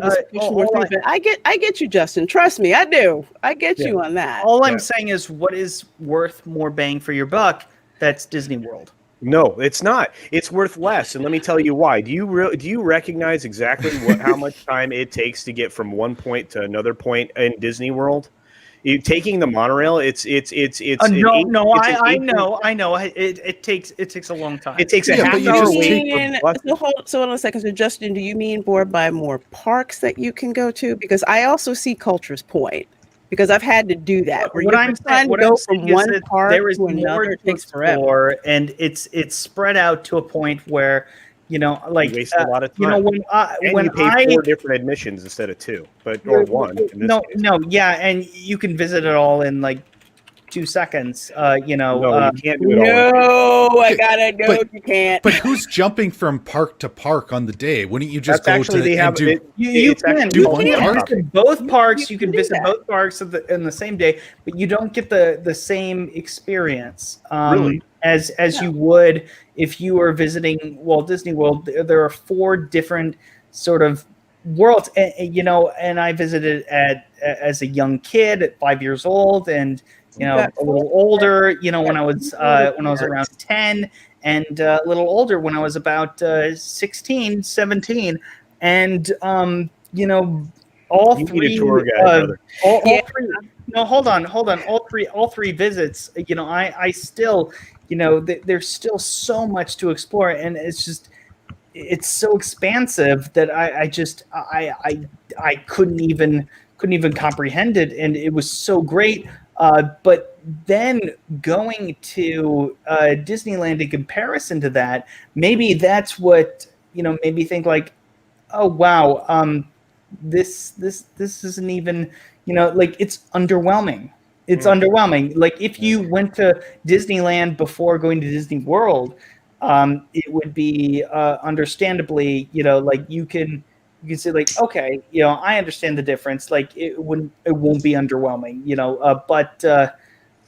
I get you, Justin. Trust me, I do. I get you on that. All I'm saying is, what is worth more bang for your buck? That's Disney World. No, it's not. It's worth less, and let me tell you why. Do you recognize exactly how much time it takes to get from one point to another point in Disney World? Taking the monorail, I know. It takes a long time. It takes a half hour wait. So hold on a second. So Justin, do you mean more by more parks that you can go to? Because I also see Culture's point. Because I've had to do that. What I'm saying is that there is more to explore, and it's spread out to a point where, you waste a lot of time. When you pay 4 different admissions instead of 2, or 1. And you can visit it all in like 2 seconds. No, you can't do it all. No, I gotta know you can't. But who's jumping from park to park on the day? Wouldn't you just You can do one park? Visit both parks. You can visit both parks in the same day, but you don't get the same experience as you would if you were visiting Walt Disney World. There are 4 different sort of worlds, and I visited as a young kid at 5 years old, and a little older, when I was around 10, and a little older when I was about 16, 17, and all three. No, hold on. All three visits. I still, there's still so much to explore, and it's so expansive that I couldn't even comprehend it, and it was so great. But then going to Disneyland in comparison to that, maybe that's what made me think like, oh wow, this isn't even it's underwhelming. It's underwhelming. Like if you went to Disneyland before going to Disney World, it would be understandably you can say like, okay, I understand the difference. Like it won't be underwhelming, but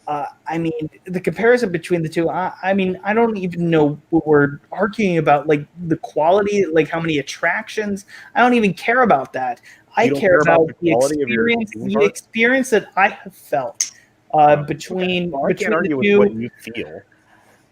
I mean, the comparison between the two, I mean, I don't even know what we're arguing about, like the quality, like how many attractions. I don't even care about that. I care about the experience that I have felt between I can't argue the two. with what you feel.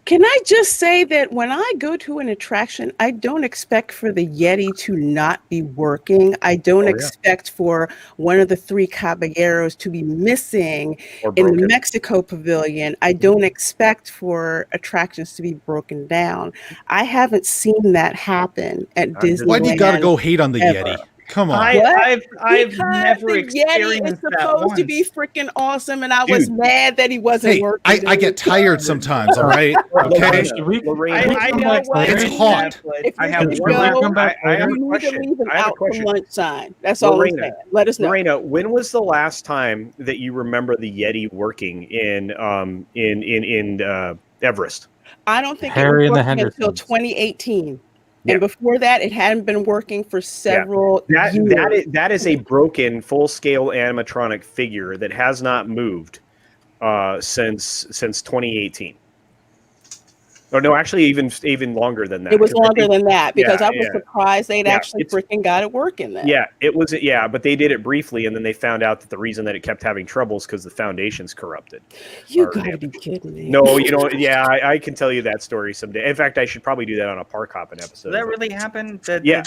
Can I just say that when I go to an attraction, I don't expect for the Yeti to not be working. I don't expect for one of the three caballeros to be missing in the Mexico pavilion. I don't expect for attractions to be broken down. I haven't seen that happen at Disneyland. Why do you gotta go hate on the ever. Yeti? Come on. I've Because never the Yeti is experienced that supposed to once. be freaking awesome, and I was mad that he wasn't Hey, working. I get tired sometimes, all right? Okay? I know what. It's hot. If I you have need to one go, I have a you need to question. leave an I have a out from question. lunch sign. That's all I'm saying. Let us know. Lorena, when was the last time that you remember the Yeti working in Everest? I don't think Harry it and was the working until Hendersons. 2018. Yeah. And before that, it hadn't been working for several years. That is a broken full-scale animatronic figure that has not moved since 2018. Or no, actually, even longer than that. It was 'cause I longer think- than that because yeah, I was yeah. surprised they'd Yeah, actually it's- freaking got it working then. Yeah, it was. Yeah, but they did it briefly, and then they found out that the reason that it kept having troubles because the foundation's corrupted. You Or gotta be kidding me. No, you know, yeah, I can tell you that story someday. In fact, I should probably do that on a Park Hoppin' episode. Did that really happen? Yeah.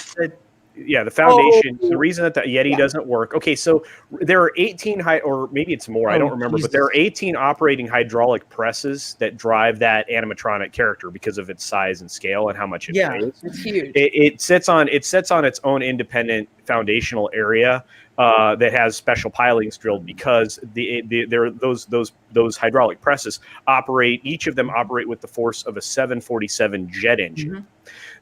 Yeah, the foundation. The reason that the Yeti doesn't work. Okay, so there are 18 or maybe it's more. I don't remember, but there are 18 operating hydraulic presses that drive that animatronic character because of its size and scale and how much it weighs. It's huge. It sits on its own independent foundational area that has special pilings drilled because those hydraulic presses operate. Each of them operate with the force of a 747 jet engine. Mm-hmm.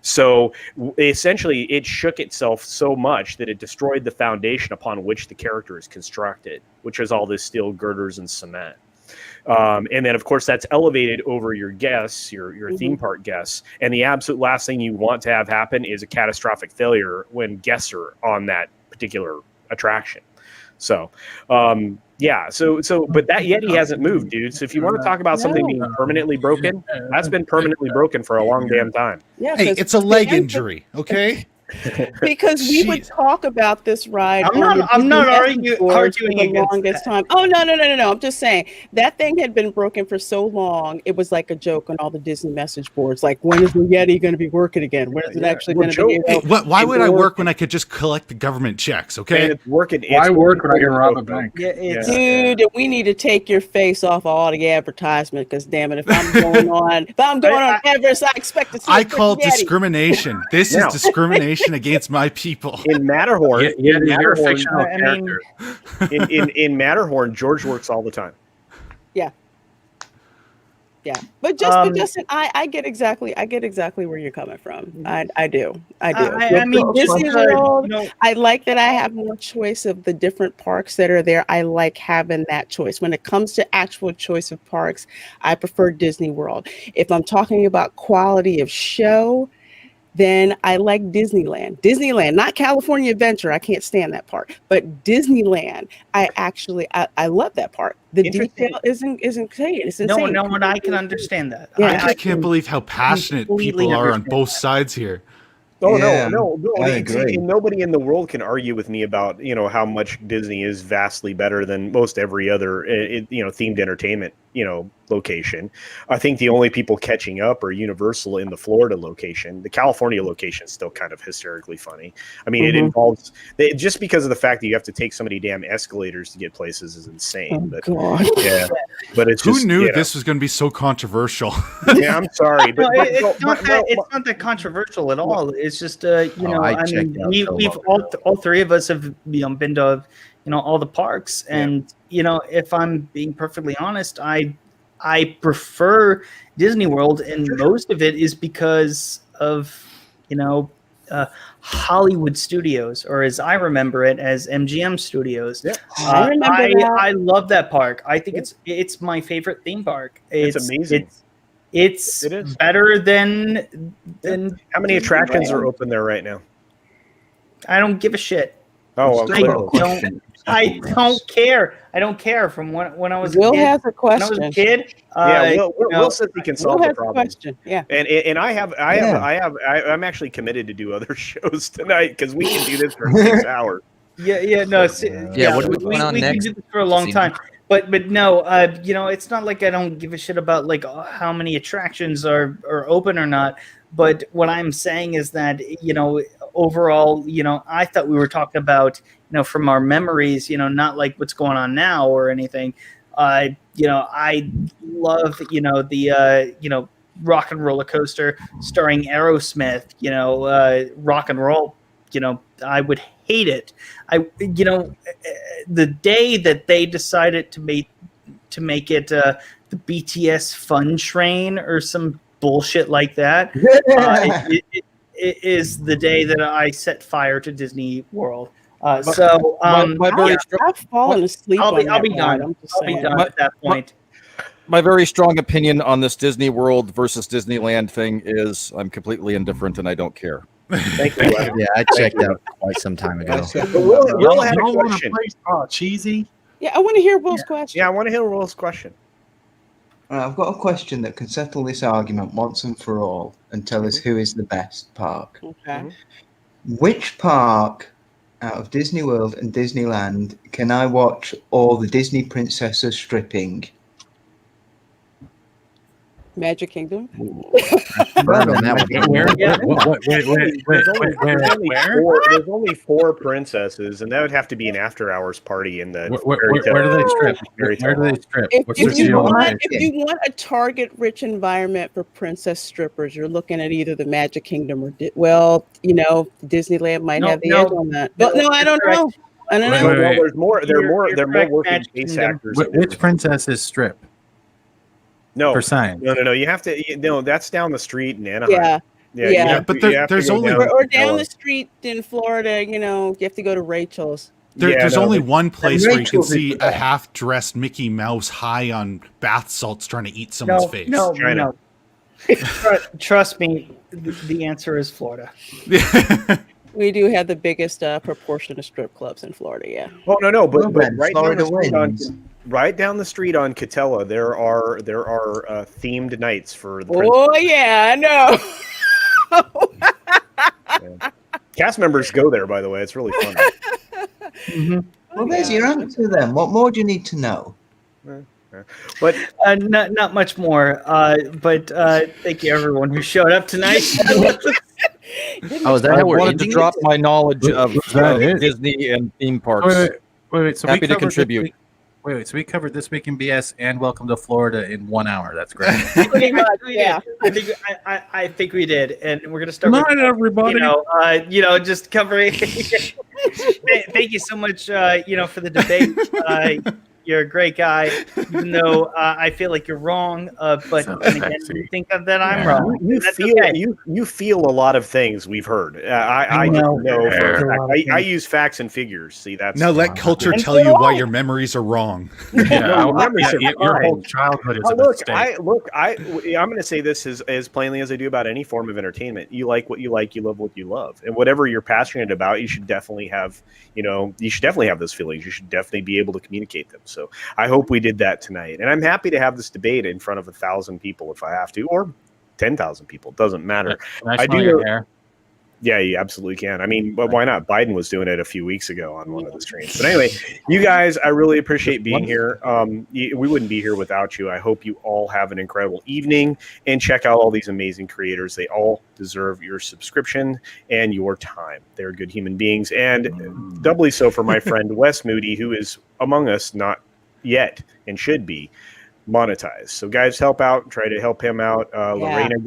So essentially, it shook itself so much that it destroyed the foundation upon which the character is constructed, which is all this steel girders and cement. And then, of course, that's elevated over your guests, your theme park guests. And the absolute last thing you want to have happen is a catastrophic failure when guests are on that particular attraction. So, yeah. So, but that Yeti hasn't moved, dude. So if you want to talk about something being permanently broken, that's been permanently broken for a long damn time. Yeah, Hey, it's a leg injury, okay? Because we would talk about this ride. I'm not arguing for the against longest time. Oh no! I'm just saying that thing had been broken for so long. It was like a joke on all the Disney message boards. Like, when is the Yeti going to be working again? When is it actually going to be? Hey, why would I work when I could just collect the government checks? Okay, and it's working. Why work when I can rob a bank? Dude, we need to take your face off all the advertisement. Because damn it, if I'm going on Everest, I expect to see. I call it discrimination. This is discrimination against my people. In Matterhorn, in Matterhorn, George works all the time. Yeah, but Justin, I get exactly where you're coming from. I do. I mean, Disney World. I like that I have more choice of the different parks that are there. I like having that choice. When it comes to actual choice of parks, I prefer Disney World. If I'm talking about quality of show, then I like Disneyland. Disneyland, not California Adventure. I can't stand that part. But Disneyland, I love that part. The detail is insane. It's insane. No, I can understand that. I just can't believe how passionate people are on both sides here. Oh Yeah, no! I agree. Nobody in the world can argue with me about how much Disney is vastly better than most every other themed entertainment location. I think the only people catching up are Universal in the Florida location. The California location is still kind of hysterically funny. I mean, it involves just because of the fact that you have to take so many damn escalators to get places is insane. But yeah, but it's who knew this was going to be so controversial? Yeah, I'm sorry, but it's not that controversial at all. It's just I mean, we've all three of us have been to all the parks, and if I'm being perfectly honest, I prefer Disney World, and most of it is because of Hollywood Studios, or as I remember it, as MGM Studios. Yeah. I love that park. I think it's my favorite theme park. It's amazing. It is better than how many attractions are open there right now? I don't give a shit. Oh, I don't care. I don't care. From when I was Will a kid, has a question. When I was a kid, yeah, Will says he can solve the problem. Question. Yeah, and I'm actually committed to do other shows tonight because we can do this for 6 hours. Yeah. No. What are we going on next? We can do this for a long time. But no, it's not like I don't give a shit about like how many attractions are open or not. But what I'm saying is that overall, I thought we were talking about from our memories, not like what's going on now or anything. I love the Rock and Roller Coaster starring Aerosmith. Rock and Roll. I would hate it. The day that they decided to make it the BTS Fun Train or some bullshit like that, it is the day that I set fire to Disney World. I've fallen asleep. I'll be done. I'll be done at that point. My very strong opinion on this Disney World versus Disneyland thing is I'm completely indifferent and I don't care. Thank you. Yeah, I checked out quite some time ago. Will had a question. Cheesy. Yeah, I want to hear Will's question. Yeah, I want to hear Will's question. I've got a question that can settle this argument once and for all and tell us who is the best park. Okay. Which park out of Disney World and Disneyland can I watch all the Disney princesses stripping? Magic Kingdom. There's only 4 princesses, and that would have to be an after-hours party in the. Where do they strip? Where do they strip? If you want a Target-rich environment for princess strippers, you're looking at either the Magic Kingdom or Disneyland might have the edge on that. But no, I don't know. I don't know. Well, there's more. They're more working face actors. Which princesses strip? No, for sign. No. You have to. No, that's down the street in Anaheim. Yeah. But there's only or down the street in Florida. You have to go to Rachel's. There's only one place where you can see a half-dressed Mickey Mouse high on bath salts trying to eat someone's face. No. Trust me, the answer is Florida. We do have the biggest proportion of strip clubs in Florida. Yeah. Oh no, but right down the street on Catella, there are themed nights for the. Oh yeah, I know. Cast members go there, by the way. It's really fun. Well, there's your answer then. What more do you need to know? But not much more. But thank you everyone who showed up tonight. I wanted to drop my knowledge of Disney and theme parks. Wait. So happy to contribute. So we covered This Week in BS and Welcome to Florida in 1 hour. That's great. Yeah, I think we did, and we're gonna start. Good night, everybody. Just covering. Thank you so much. For the debate. You're a great guy, even though I feel like you're wrong. But again, you think that I'm wrong. You feel a lot of things we've heard. I don't know. I use facts and figures. See, that's now let culture tell you why your memories are wrong. Your whole childhood is a mistake. I'm going to say this as plainly as I do about any form of entertainment. You like what you like. You love what you love, and whatever you're passionate about, you should definitely have. You should definitely have those feelings. You should definitely be able to communicate them. So I hope we did that tonight. And I'm happy to have this debate in front of 1,000 people if I have to, or 10,000 people. It doesn't matter. I do your hair. Yeah, you absolutely can. I mean, but why not? Biden was doing it a few weeks ago on one of the streams. But anyway, you guys, I really appreciate being here. We wouldn't be here without you. I hope you all have an incredible evening and check out all these amazing creators. They all deserve your subscription and your time. They're good human beings, and doubly so for my friend Wes Moody, who is among us, not yet and should be monetized. So guys, help out, try to help him out. Lorena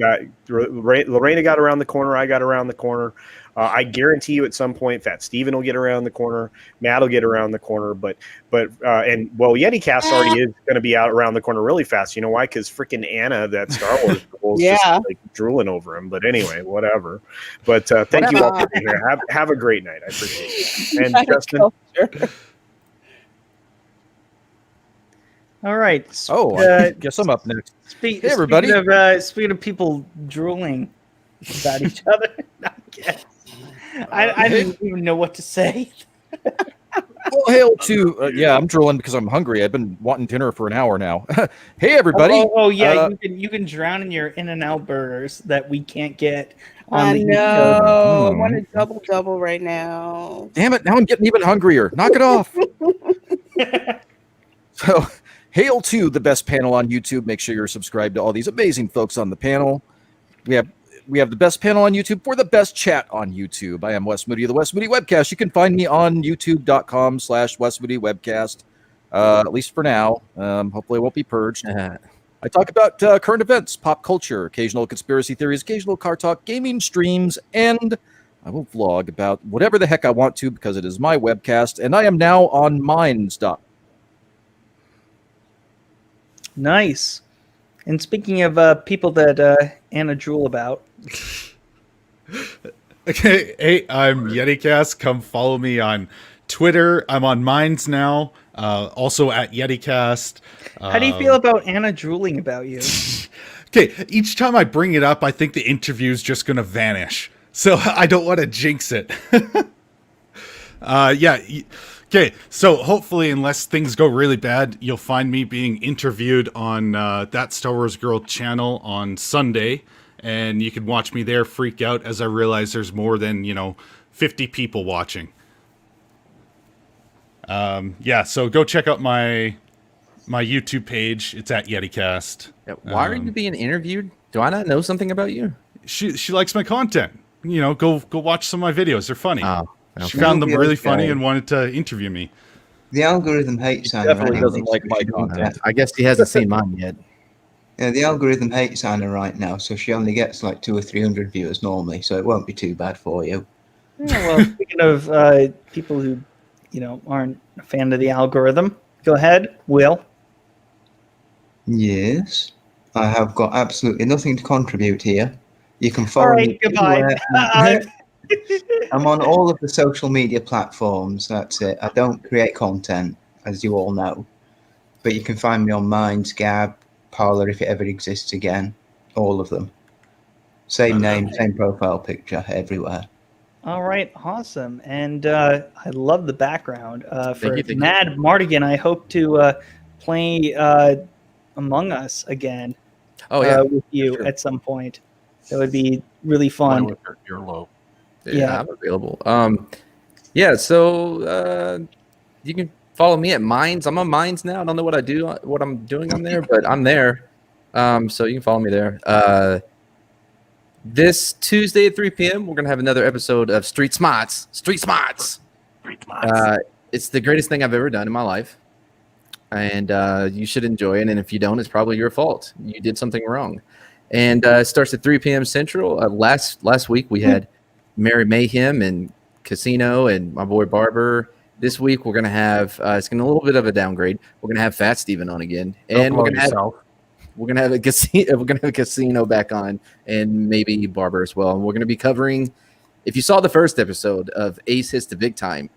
got around the corner. I got around the corner. I guarantee you at some point Fat Steven will get around the corner. Matt will get around the corner, but YetiCast already is going to be out around the corner really fast. You know why? Because freaking Anna, that Star Wars girl, is just like drooling over him. But anyway, whatever. But thank you all for being here. Have a great night. I appreciate it. And Justin. All right. I guess I'm up next. Hey, everybody. Speaking of people drooling about each other, I didn't even know what to say. Well, hail to yeah, I'm drooling because I'm hungry. I've been wanting dinner for an hour now. Hey, everybody! Oh yeah, you can drown in your In-N-Out burgers that we can't get on I the East know. Coast. I want a double right now. Damn it! Now I'm getting even hungrier. Knock it off. So, hail to the best panel on YouTube. Make sure you're subscribed to all these amazing folks on the panel. We have the best panel on YouTube for the best chat on YouTube. I am Wes Moody of the Wes Moody Webcast. You can find me on youtube.com/Wes Moody Webcast, at least for now. Hopefully it won't be purged. I talk about current events, pop culture, occasional conspiracy theories, occasional car talk, gaming streams, and I will vlog about whatever the heck I want to because it is my webcast, and I am now on Minds.com. Nice. And speaking of people that Anna drool about. Okay, hey, I'm YetiCast. Come follow me on Twitter. I'm on Minds now. Also at YetiCast. How do you feel about Anna drooling about you? Okay, each time I bring it up, I think the interview's just going to vanish. So I don't want to jinx it. Yeah. Okay, so hopefully, unless things go really bad, you'll find me being interviewed on That Star Wars Girl channel on Sunday, and you can watch me there freak out as I realize there's more than, 50 people watching. Yeah, so go check out my YouTube page. It's at YetiCast. Why are you being interviewed? Do I not know something about you? She likes my content. Go watch some of my videos. They're funny. Oh. Okay. She found them really funny and wanted to interview me. The algorithm hates Anna. Definitely doesn't like my content. I guess he hasn't seen mine yet. Yeah, the algorithm hates Anna right now, so she only gets like 200 or 300 viewers normally, so it won't be too bad for you. Yeah, well, speaking of people who, aren't a fan of the algorithm, go ahead, Will. Yes, I have got absolutely nothing to contribute here. You can follow All right, me goodbye. I'm on all of the social media platforms. That's it. I don't create content, as you all know. But you can find me on Minds, Gab, Parler, if it ever exists again. All of them. Same name, same profile picture, everywhere. All right, awesome. And I love the background. For Thank you. Madmartigan, I hope to play Among Us again with you at some point. That would be really fun. You're low. Yeah, I'm available. So you can follow me at Minds. I'm on Minds now. I don't know what I'm doing on there, but I'm there. So you can follow me there. This Tuesday at 3 p.m., we're gonna have another episode of Street Smarts. It's the greatest thing I've ever done in my life, and you should enjoy it. And if you don't, it's probably your fault. You did something wrong. And it starts at 3 p.m. Central. Last week we had Mary Mayhem and Casino and my boy Barber. This week we're gonna have it's gonna be a little bit of a downgrade. We're gonna have Fat Steven on again, and we're gonna have a casino back on, and maybe Barber as well. And we're gonna be covering. If you saw the first episode of Ace Hits the Big Time,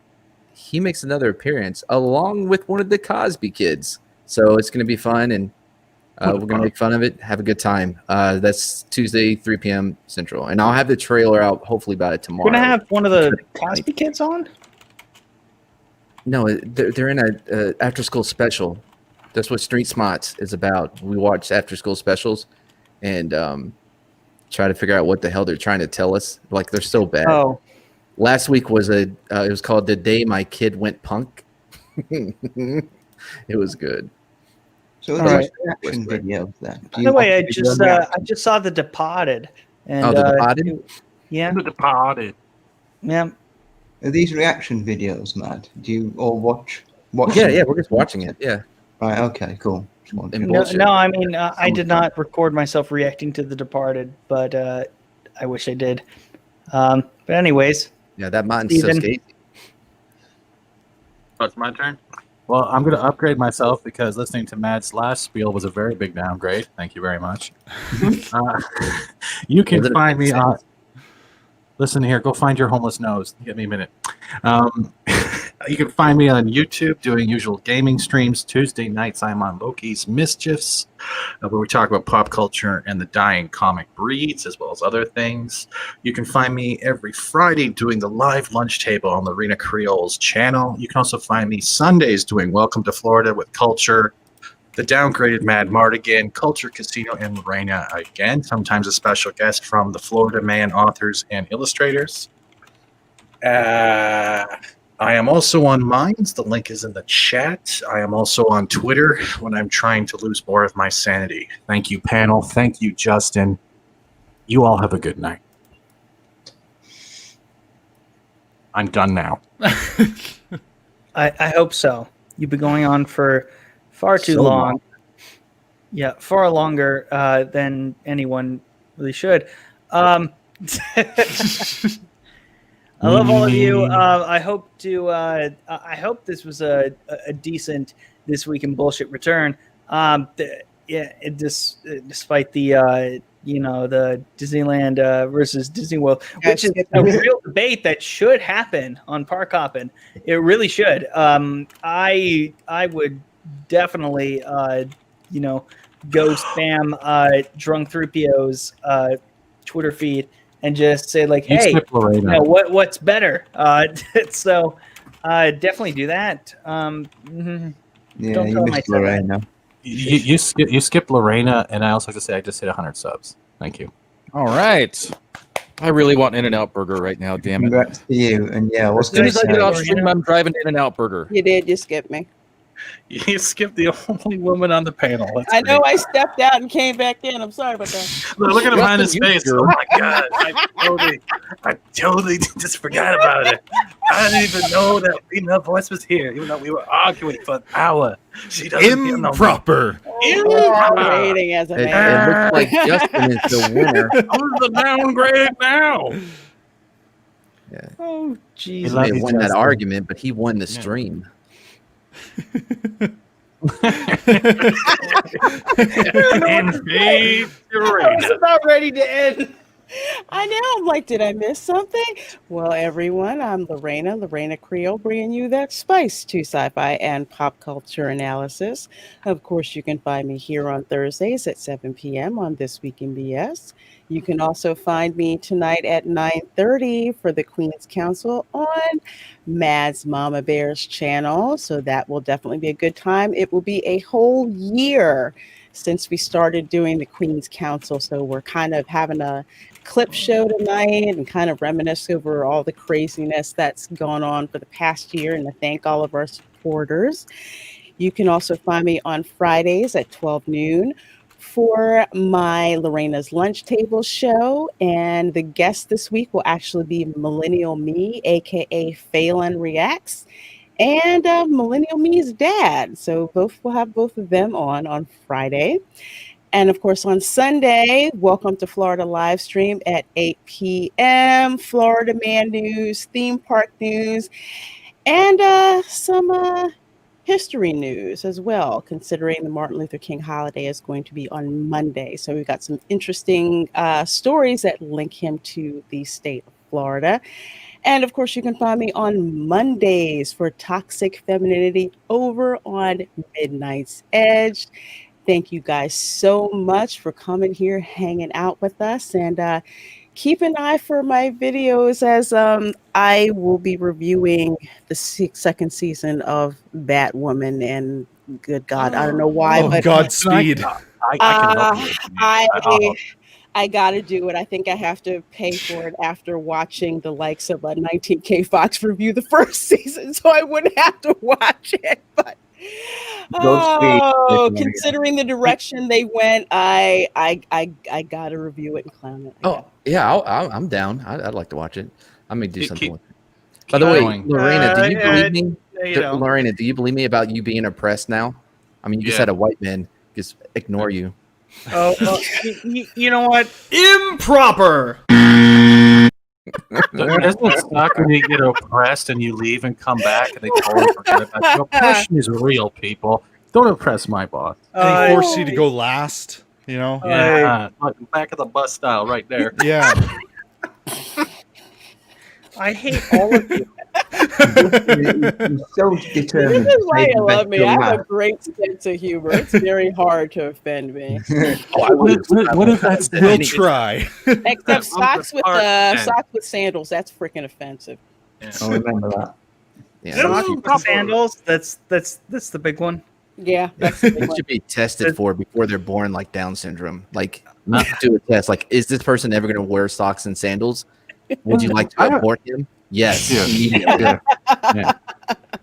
he makes another appearance along with one of the Cosby kids. So it's gonna be fun, and we're gonna make fun of it, have a good time. That's Tuesday, 3 p.m. Central, and I'll have the trailer out hopefully by tomorrow. We're gonna have one of the Cosby kids on. No, they're in a after school special. That's what Street Smarts is about. We watch after school specials, and try to figure out what the hell they're trying to tell us. Like they're so bad. Oh, last week was it was called The Day My Kid Went Punk. It was good. So there's reaction videos then. By the way, I just saw The Departed. And, The Departed? Yeah. The Departed. Yeah. Are these reaction videos, Matt? Do you all watch? Yeah, we're just watching it. Yeah. Right. Okay. Cool. No, I mean, I did not record myself reacting to The Departed, but I wish I did. But anyways. Yeah, that Martin's so skazy. Oh, it's my turn? Well, I'm going to upgrade myself because listening to Matt's last spiel was a very big downgrade. Thank you very much. You can find me on... Listen here, go find your homeless nose. Give me a minute. You can find me on YouTube doing usual gaming streams. Tuesday nights, I'm on Loki's Mischiefs, where we talk about pop culture and the dying comic breeds, as well as other things. You can find me every Friday doing the live lunch table on the Reina Creole's channel. You can also find me Sundays doing Welcome to Florida with Culture, the downgraded Madmartigan, Culture Casino, and Reina again. Sometimes a special guest from the Florida Man authors and illustrators. I am also on Minds. The link is in the chat. I am also on Twitter when I'm trying to lose more of my sanity. Thank you, panel. Thank you, Justin. You all have a good night. I'm done now. I hope so. You've been going on for far too long. Yeah, far longer than anyone really should. I love all of you. I hope this was a decent This Week in Bullshit return. Despite the the Disneyland versus Disney World, which is a real debate that should happen on Park Hoppin. It really should. I would definitely go spam Drunk 3PO's Twitter feed and just say like, hey, what's better? So definitely do that. Yeah, you missed Lorena. You skipped Lorena, and I also have to say I just hit 100 subs. Thank you. All right. I really want In-N-Out Burger right now, damn it. Congrats to you. And yeah, as soon as I get off stream, I'm driving to In-N-Out Burger. You did. You skipped me. You skipped the only woman on the panel. That's I know. I stepped out and came back in. I'm sorry about that. Look at him behind his face. Oh my god! I totally just forgot about it. I didn't even know that female voice was here, even though we were arguing for an hour. She doesn't improper. Rating as a man. It looks like Justin is the winner. I'm the downgrade now. Yeah. Oh, jeez. He may have won that argument, but he won the stream. And fade I was about ready to end. I know. I'm like, did I miss something? Well, everyone, I'm Reina Creole, bringing you that spice to sci-fi and pop culture analysis. Of course, you can find me here on Thursdays at 7 p.m. on This Week in BS. You can also find me tonight at 9:30 for the Queen's Council on Mad's Mama Bear's channel. So that will definitely be a good time. It will be a whole year since we started doing the Queen's Council. So we're kind of having a clip show tonight and kind of reminisce over all the craziness that's gone on for the past year, and to thank all of our supporters. You can also find me on Fridays at 12 noon for my Lorena's Lunch Table show, and the guest this week will actually be Millennial Me, aka Phelan Reacts, and Millennial Me's dad. So we'll have both of them on Friday. And of course, on Sunday, Welcome to Florida live stream at 8 p.m. Florida Man news, theme park news, and some history news as well, considering the Martin Luther King holiday is going to be on Monday. So we've got some interesting stories that link him to the state of Florida. And of course, you can find me on Mondays for Toxic Femininity over on Midnight's Edge. Thank you guys so much for coming here, hanging out with us, and keep an eye for my videos as I will be reviewing the second season of Batwoman. And good God, I don't know why, but Godspeed. I got to do it. I think I have to pay for it after watching the likes of 19K Fox review the first season, so I wouldn't have to watch it. But considering the direction they went, I got to review it and clown it. Oh yeah, I'm down. I'd like to watch it. I may do something with it. By the way, Lorena, do you believe me? Lorena, do you believe me about you being oppressed now? I mean, you just had a white man just ignore you. You know what? Improper. Doesn't it suck when you get oppressed and you leave and come back and they totally forget about you? Oppression is real, people. Don't oppress my boss. And he forced you to go last, you know? Yeah, back of the bus style right there. Yeah. I hate all of you. He's so determined. This is why to you make love me. the I best have young a great sense of humor. It's very hard to offend me. What if that's We'll try. Except socks with sandals. That's freaking offensive. I'll remember that. Socks with sandals. That's the big one. Yeah, that's the big It one. should be tested for before they're born, like Down syndrome. Like, do a test. Like, is this person ever going to wear socks and sandals? Would you like to abort him? Yes. Yeah. Yeah.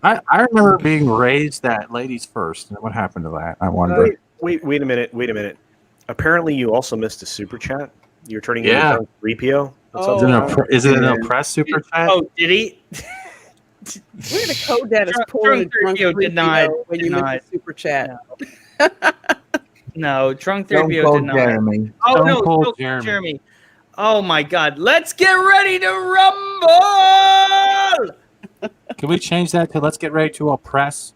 I remember being raised that ladies first. And what happened to that? I wonder. Wait a minute. Apparently, you also missed a super chat. You're turning Yeah. into 3PO. Is it an oppressed super chat? Oh, did he? We're gonna code that as Drunk drunk 3PO did not. when you miss the super chat. No, Drunk Stone 3PO Cold did not. Jeremy. Oh Stone no, Cold Stone Cold Jeremy. Jeremy. Oh my God! Let's get ready to rumble. Can we change that to let's get ready to oppress?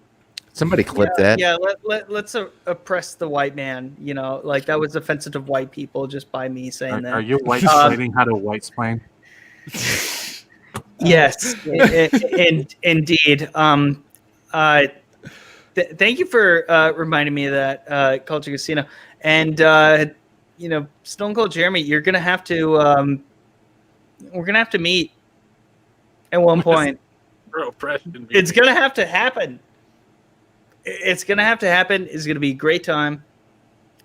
Somebody clip that. Yeah, let's oppress the white man. You know, like that was offensive to white people just by me saying that. Are you white explaining how to white explain? Yes, indeed. Thank you for reminding me of that, Culture Casino. And Stone Cold Jeremy, you're gonna have to we're gonna have to meet at one point. It's gonna have to happen. It's gonna have to happen. It's gonna be a great time,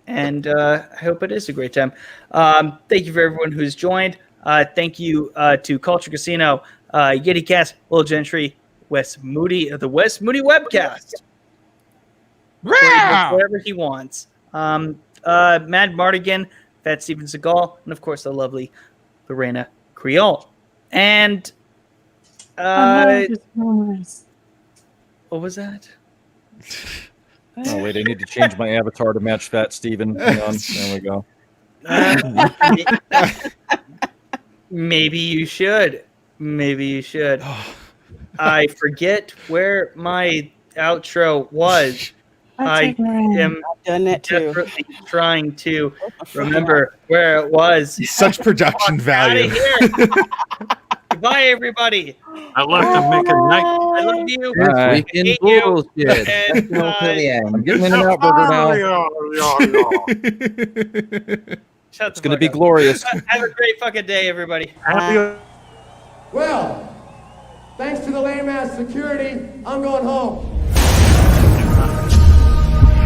and I hope it is a great time. Thank you for everyone who's joined. Thank you to Culture Casino, YetiCast, Will Gentry, Wes Moody of the Wes Moody Webcast. Wherever he wants. Madmartigan, Fat Steven Seagal, and of course the lovely Reina Creole. And what was that? Oh wait, I need to change my avatar to match Fat Steven. Hang on, there we go. Maybe you should. I forget where my outro was. I am desperately trying to remember where it was. Such production value. Goodbye, everybody. I left to make a night. I love you. We can bullshit. And, I'm getting in and out burger now. It's going to be glorious. Have a great fucking day, everybody. Well, thanks to the lame ass security, I'm going home.